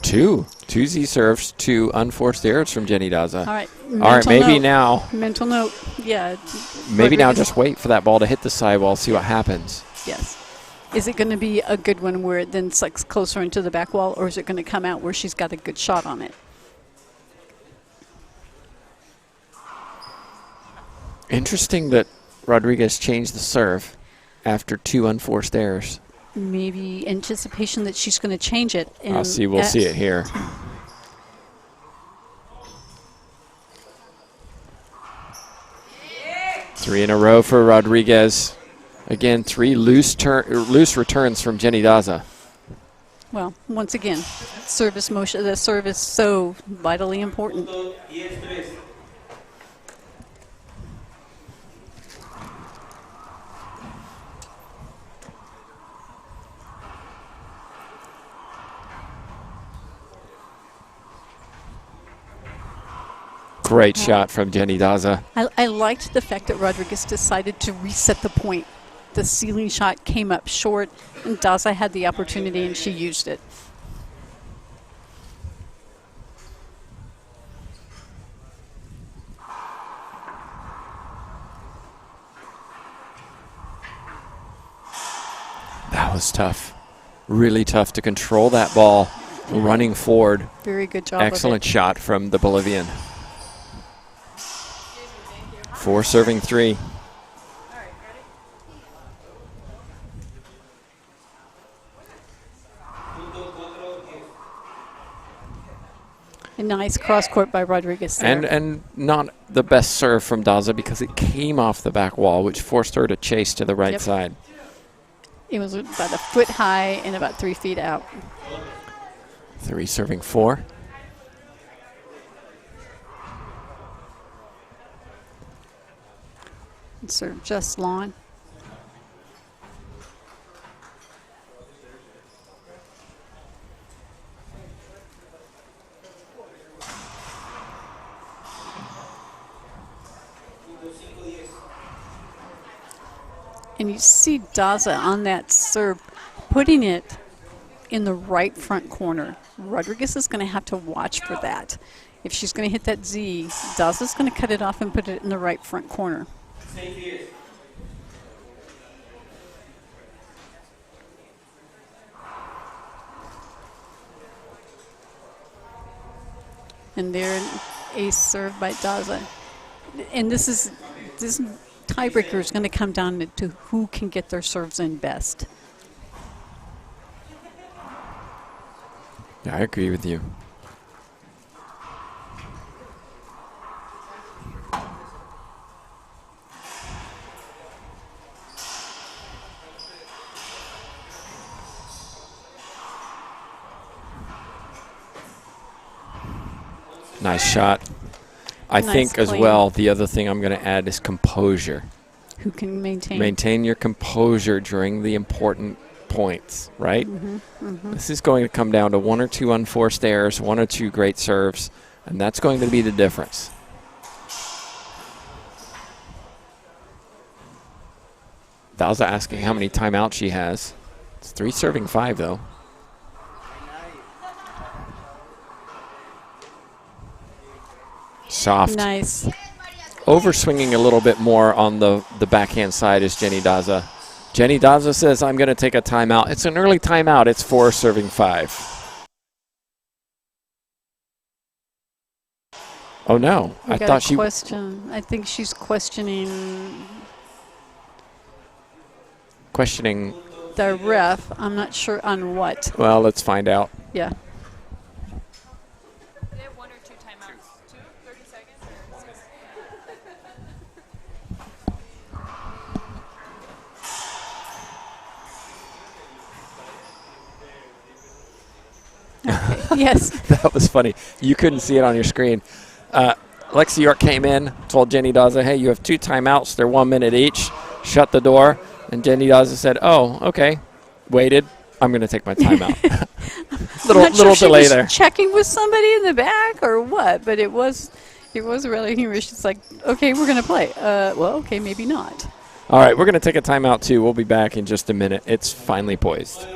Two Z serves, 2 unforced errors from Jenny Daza. All right. All right, maybe note. now. Mental note. Yeah. Maybe now Rodriguez. just wait for that ball to hit the sidewall, see what happens. Yes. Is it going to be a good one where it then sucks closer into the back wall, or is it going to come out where she's got a good shot on it? Interesting that Rodriguez changed the serve after 2 unforced errors. Maybe anticipation that she's going to change it. And We'll see it here. Three in a row for Rodriguez. Again, 3 loose returns from Jenny Daza. Well, once again, service motion. The serve is so vitally important. Great shot from Jenny Daza. I liked the fact that Rodriguez decided to reset the point. The ceiling shot came up short, and Daza had the opportunity, and she used it. That was tough. Really tough to control that ball running forward. Very good job. Excellent shot from the Bolivian. 4 serving 3. A nice cross court by Rodriguez there. And not the best serve from Daza because it came off the back wall, which forced her to chase to the right side. It was about a foot high and about 3 feet out. 3 serving 4. Serve just long. And you see Daza on that serve, putting it in the right front corner. Rodriguez is going to have to watch for that. If she's going to hit that Z, Daza's going to cut it off and put it in the right front corner. And there, an ace serve by Daza. And this tiebreaker is going to come down to who can get their serves in best. Yeah, I agree with you. Nice shot. I think as well, the other thing I'm going to add is composure. Who can maintain? Maintain your composure during the important points, right? This is going to come down to 1 or 2 unforced errors, 1 or 2 great serves, and that's going to be the difference. Daza asking how many timeouts she has. It's 3 serving 5, though. Soft. Nice. Overswinging a little bit more on the backhand side is Jenny Daza. Jenny Daza says, I'm going to take a timeout. It's an early timeout. It's 4 serving 5. Oh, no. I thought she... I think she's questioning the ref. I'm not sure on what. Well, let's find out. Yeah. They have 1 or 2 timeouts. 2, 30 seconds, or 6? Yes. That was funny. You couldn't see it on your screen. Lexi York came in, told Jenny Daza, hey, you have 2 timeouts. They're 1 minute each. Shut the door. And Jenny Daza said, oh, okay. Waited. I'm going to take my timeout. little delay there. Checking with somebody in the back or what? But it was really humorous. She's like, okay, we're going to play. Well, okay, maybe not. All right, we're going to take a timeout, too. We'll be back in just a minute. It's finally poised.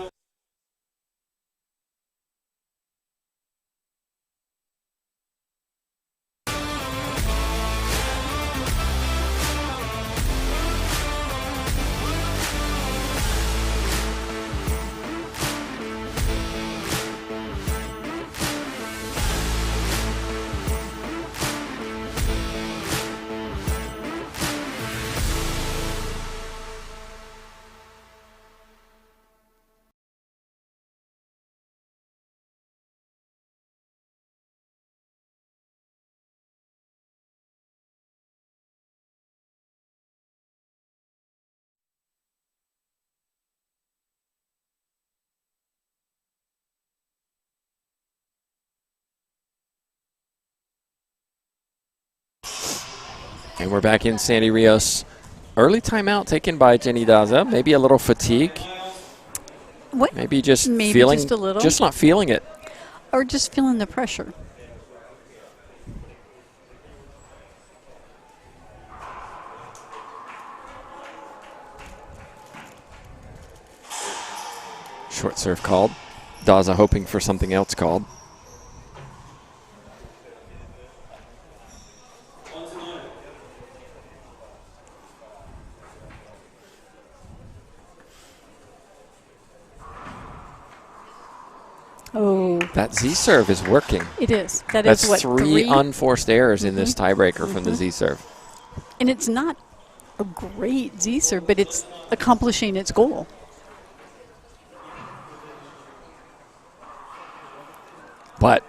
And we're back in Sandy Rios. Early timeout taken by Jenny Daza. Maybe a little fatigue. What? Maybe just Maybe feeling, just a little. just not feeling it. Or just feeling the pressure. Short serve called. Daza hoping for something else called. Oh. That Z serve is working. It is. That's what, three unforced errors in this tiebreaker from the Z serve. And it's not a great Z serve, but it's accomplishing its goal. But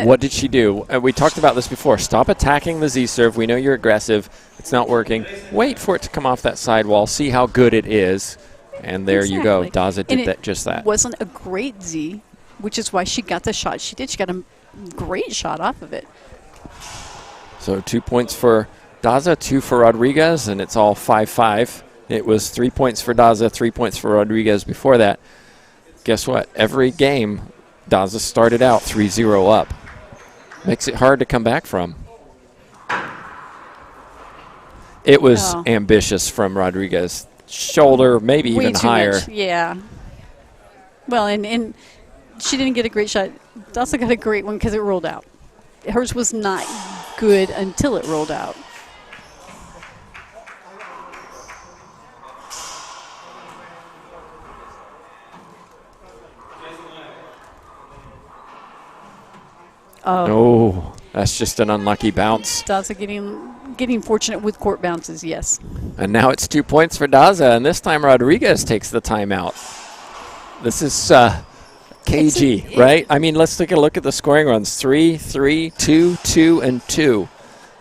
what did she do? We talked about this before. Stop attacking the Z serve. We know you're aggressive. It's not working. Wait for it to come off that sidewall. See how good it is. And there you go. Daza did just that. It wasn't a great Z, which is why she got the shot she did. She got a great shot off of it. So 2 points for Daza, 2 for Rodriguez, and it's all 5-5. It was 3 points for Daza, 3 points for Rodriguez before that. Guess what? Every game, Daza started out 3-0 up. Makes it hard to come back from. It was ambitious from Rodriguez. Shoulder, maybe Way even too higher. Much. Yeah. Well, and she didn't get a great shot. Daza got a great one because it rolled out. hers was not good until it rolled out. Oh, that's just an unlucky bounce. Daza getting fortunate with court bounces, yes. And now it's 2 points for Daza, and this time Rodriguez takes the timeout. This is cagey, right? I mean, let's take a look at the scoring runs. 3, 3, 2, 2, and 2.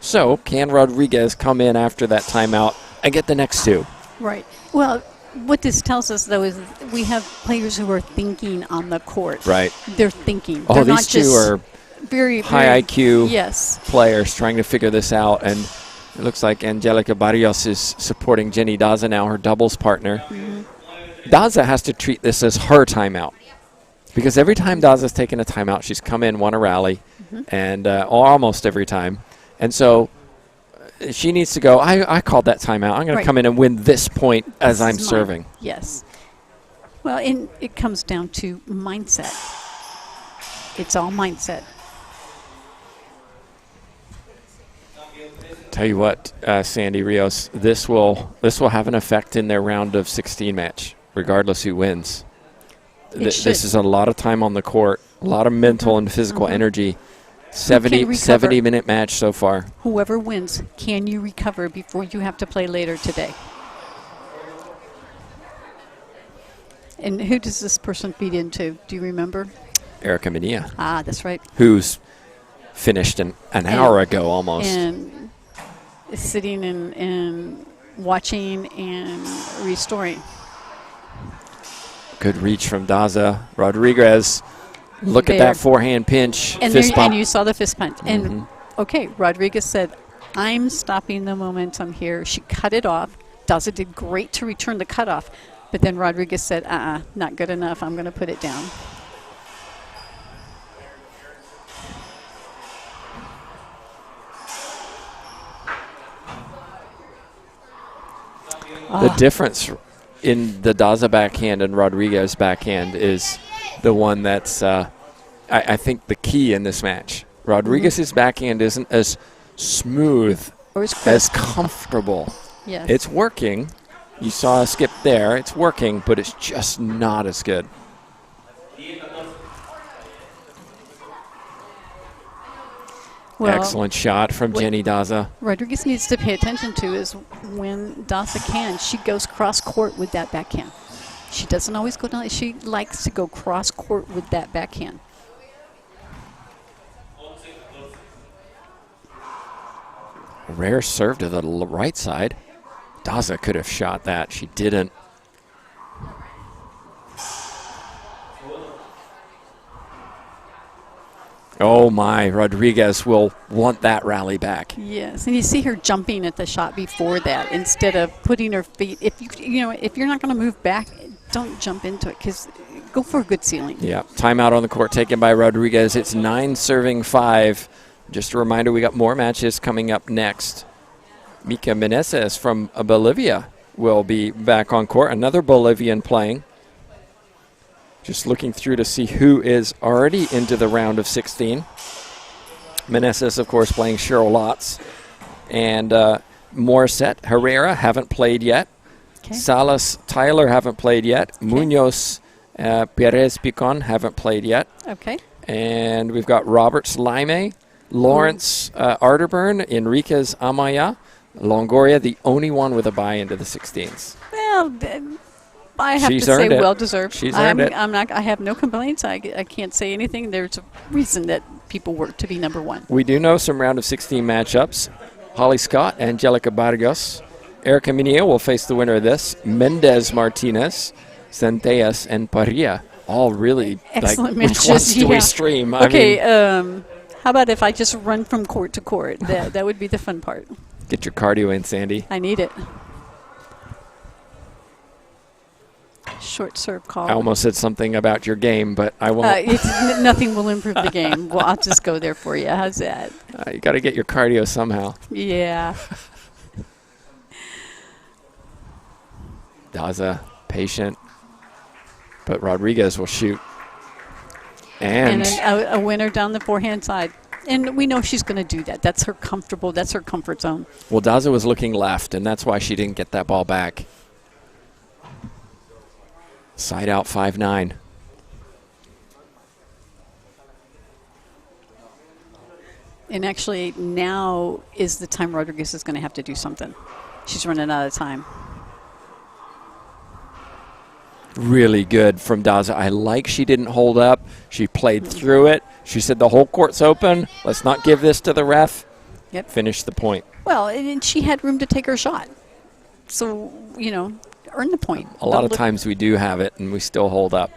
So can Rodriguez come in after that timeout and get the next 2? Right. Well, what this tells us, though, is we have players who are thinking on the court. Right. They're thinking. Oh, They're these not two just are very high IQ yes. players trying to figure this out. And it looks like Angelica Barrios is supporting Jenny Daza now, her doubles partner. Daza has to treat this as her timeout. Because every time Daza's taken a timeout, she's come in, won a rally, and almost every time. And so she needs to go, I called that timeout. I'm going to come in and win this point as I'm serving. Yes. Well, and it comes down to mindset. It's all mindset. Tell you what, Sandy Rios, this will have an effect in their round of 16 match, regardless who wins. This is a lot of time on the court, a lot of mental and physical energy. 70-minute match so far. Whoever wins, can you recover before you have to play later today? And who does this person feed into? Do you remember? Erica Mania. Ah, that's right. Who's finished an hour ago almost. And is sitting and watching and restoring. Good reach from Daza. Rodriguez, look at that forehand pinch. And, fist bump. And you saw the fist punch. And, okay, Rodriguez said, I'm stopping the momentum here. She cut it off. Daza did great to return the cutoff. But then Rodriguez said, not good enough. I'm going to put it down. The difference in the Daza backhand and Rodriguez backhand is the one that's, I think, the key in this match. Rodriguez's backhand isn't as smooth, or as comfortable. Yes. It's working. You saw a skip there. It's working, but it's just not as good. Well, excellent shot from Jenny Daza. Rodriguez needs to pay attention to is when Daza can, she goes cross court with that backhand. She doesn't always go down. She likes to go cross court with that backhand. A rare serve to the right side. Daza could have shot that. She didn't. Oh my, Rodriguez will want that rally back. Yes, and you see her jumping at the shot before that instead of putting her feet. If if you're not going to move back, don't jump into it because go for a good ceiling. Yeah, timeout on the court taken by Rodriguez. It's 9-5. Just a reminder, we got more matches coming up next. Mika Meneses from Bolivia will be back on court. Another Bolivian playing. Just looking through to see who is already into the round of 16. Meneses, of course, playing Cheryl Lotz. And Morissette Herrera haven't played yet. Okay. Salas Tyler haven't played yet. Okay. Munoz Perez Picon haven't played yet. Okay. And we've got Roberts Laime, Lawrence Arterburn, Enriquez Amaya, Longoria, the only one with a bye into the 16s. Well, I have She's to say, earned it. well deserved. She's earned it. I have no complaints. I can't say anything. There's a reason that people work to be number one. We do know some round of 16 matchups. Holly Scott, Angelica Barrios, Erica Mineo will face the winner of this. Mendez Martinez, Centellas, and Parilla. All really excellent matches. Which ones do we stream? Okay. How about if I just run from court to court? That would be the fun part. Get your cardio in, Sandy. I need it. Short serve call. I almost said something about your game, but I won't. Nothing will improve the game. Well, I'll just go there for you. How's that? You got to get your cardio somehow. Yeah. Daza, patient, but Rodriguez will shoot. And a winner down the forehand side. And we know she's going to do that. That's her comfort zone. Well, Daza was looking left, and that's why she didn't get that ball back. Side out 5-9. And actually, now is the time Rodriguez is going to have to do something. She's running out of time. Really good from Daza. I like she didn't hold up. She played through it. She said the whole court's open. Let's not give this to the ref. Yep. Finish the point. Well, and she had room to take her shot. So, you know, earn the point. A lot of times we do have it, and we still hold up.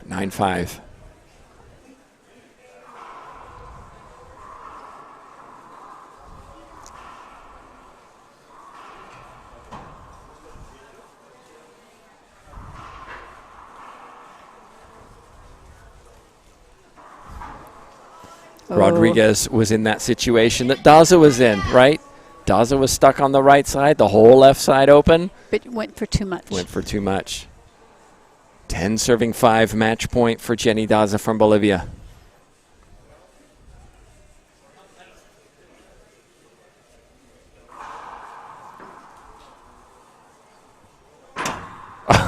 9-5. Rodriguez was in that situation that Daza was in, right? Daza was stuck on the right side, the whole left side open. But went for too much. Went for too much. 10-5 match point for Jenny Daza from Bolivia.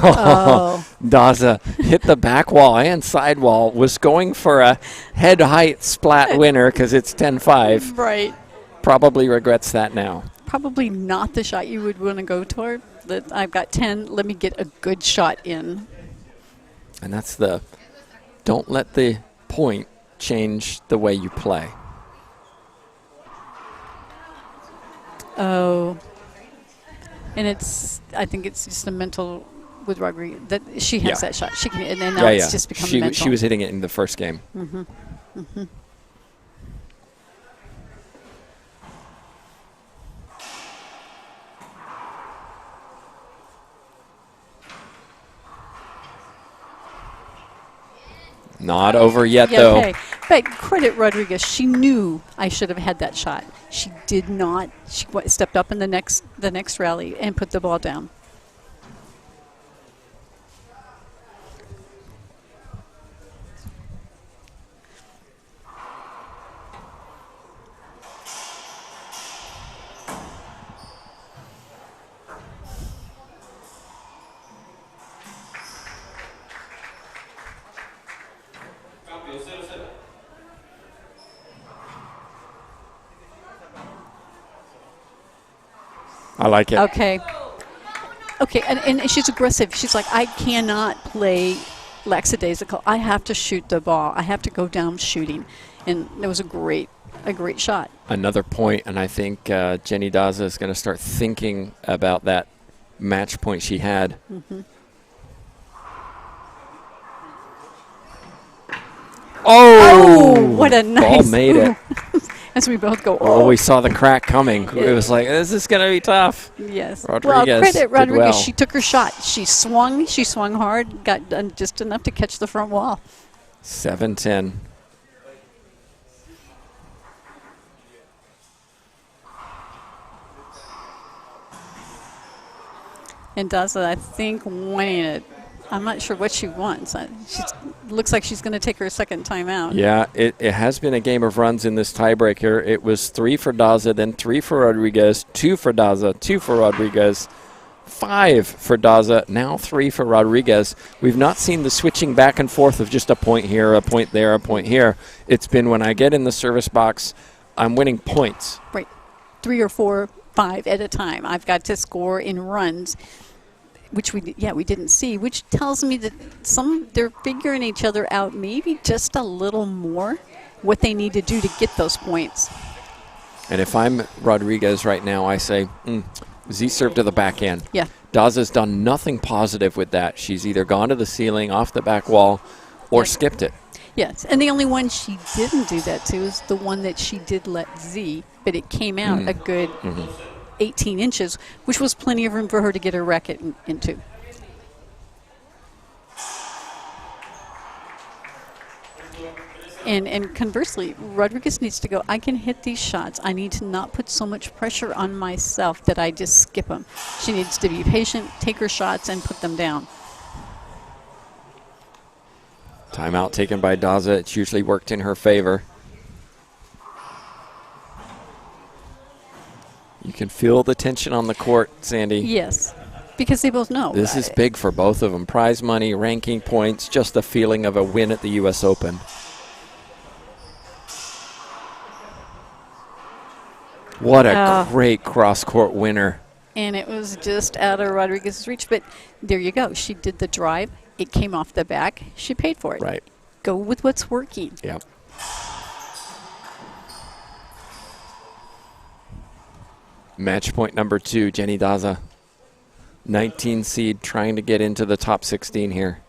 Oh. Daza hit the back wall and side wall, was going for a head height splat winner because it's 10-5. Right. Probably regrets that now. Probably not the shot you would want to go toward. I've got 10. Let me get a good shot in. And that's don't let the point change the way you play. Oh. And I think it's just a mental with Rodriguez that she has that shot. She can, and then now it's just become mental. She was hitting it in the first game. Not over yet, though. Okay. But credit Rodriguez. She knew I should have had that shot. She did not. She stepped up in the next rally and put the ball down. I like it. Okay. Okay, and she's aggressive. She's like, I cannot play lackadaisical. I have to shoot the ball. I have to go down shooting. And it was a great shot. Another point, and I think Jenny Daza is going to start thinking about that match point she had. Oh, what a nice ball made it. As we both go, Oh, we saw the crack coming. It was like, this is going to be tough. Yes. Rodriguez well, credit Rodriguez. Well. She took her shot. She swung hard, got done just enough to catch the front wall. 7-10. And Daza, I think, winning it. I'm not sure what she wants. She looks like she's going to take her second time out. Yeah, it has been a game of runs in this tiebreaker. It was 3 for Daza, then 3 for Rodriguez, 2 for Daza, 2 for Rodriguez, 5 for Daza, now 3 for Rodriguez. We've not seen the switching back and forth of just a point here, a point there, a point here. It's been when I get in the service box, I'm winning points. Right. 3 or 4, 5 at a time. I've got to score in runs, which we didn't see, which tells me that they're figuring each other out maybe just a little more what they need to do to get those points. And if I'm Rodriguez right now, I say, Z serve to the backhand. Yeah. Daza's done nothing positive with that. She's either gone to the ceiling, off the back wall, or skipped it. Yes, and the only one she didn't do that to is the one that she did let Z, but it came out a good 18 inches, which was plenty of room for her to get her racket into. And conversely, Rodriguez needs to go, I can hit these shots. I need to not put so much pressure on myself that I just skip them. She needs to be patient, take her shots, and put them down. Timeout taken by Daza. It's usually worked in her favor. You can feel the tension on the court, Sandy. Yes, because they both know. This is big for both of them. Prize money, ranking points, just the feeling of a win at the US Open. What a great cross-court winner. And it was just out of Rodriguez's reach. But there you go. She did the drive. It came off the back. She paid for it. Right. Go with what's working. Yep. Match point number 2, Jenny Daza. 19 seed trying to get into the top 16 here.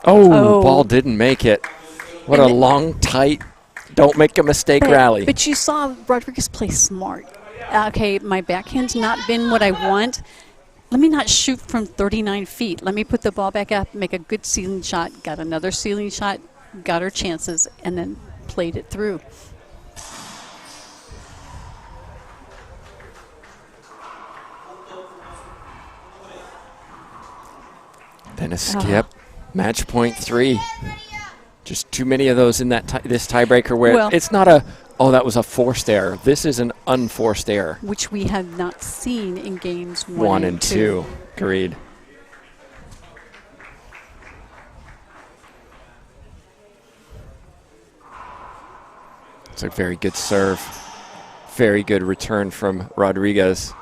Oh, ball didn't make it. What And a long, tight, don't make a mistake rally. But you saw Rodriguez play smart. Okay, my backhand's not been what I want. Let me not shoot from 39 feet. Let me put the ball back up, make a good ceiling shot, got another ceiling shot, got her chances, and then played it through. Then a skip. Match point 3. Just too many of those in that this tiebreaker where it's not a, oh, that was a forced error. This is an unforced error. Which we have not seen in games 1 and 2. Agreed. It's a very good serve. Very good return from Rodriguez.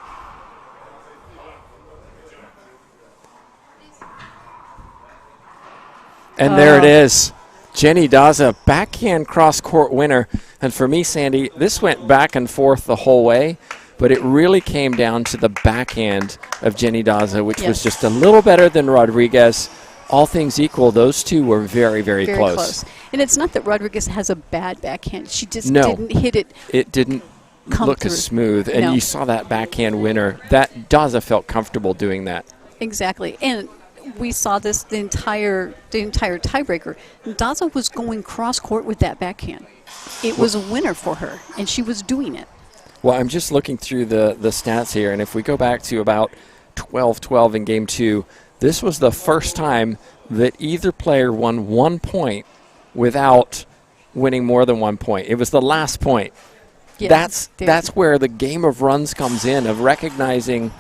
And there it is. Jenny Daza, backhand cross-court winner. And for me, Sandy, this went back and forth the whole way, but it really came down to the backhand of Jenny Daza, which was just a little better than Rodriguez. All things equal, those two were very, very close. And it's not that Rodriguez has a bad backhand. She just didn't hit it. It didn't look as smooth. And you saw that backhand winner. That Daza felt comfortable doing that. Exactly. And we saw this the entire tiebreaker. Daza was going cross court with that backhand. It was a winner for her, and she was doing it. Well, I'm just looking through the stats here, and if we go back to about 12-12 in Game 2, this was the first time that either player won 1 point without winning more than 1 point. It was the last point. Yeah, that's where the game of runs comes in, of recognizing,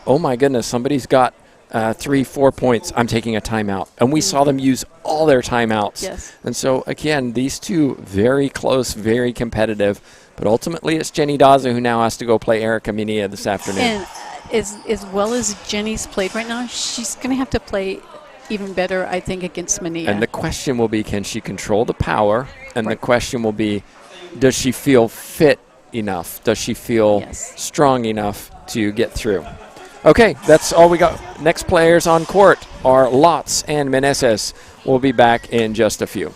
oh my goodness, somebody's got 3-4 points, I'm taking a timeout. And we saw them use all their timeouts. Yes. And so, again, these two very close, very competitive. But ultimately, it's Jenny Daza who now has to go play Erica Minilla this afternoon. And as well as Jenny's played right now, she's going to have to play even better, I think, against Minilla. And the question will be, can she control the power? And the question will be, does she feel fit enough? Does she feel strong enough to get through? Okay, that's all we got. Next players on court are Lotz and Meneses. We'll be back in just a few.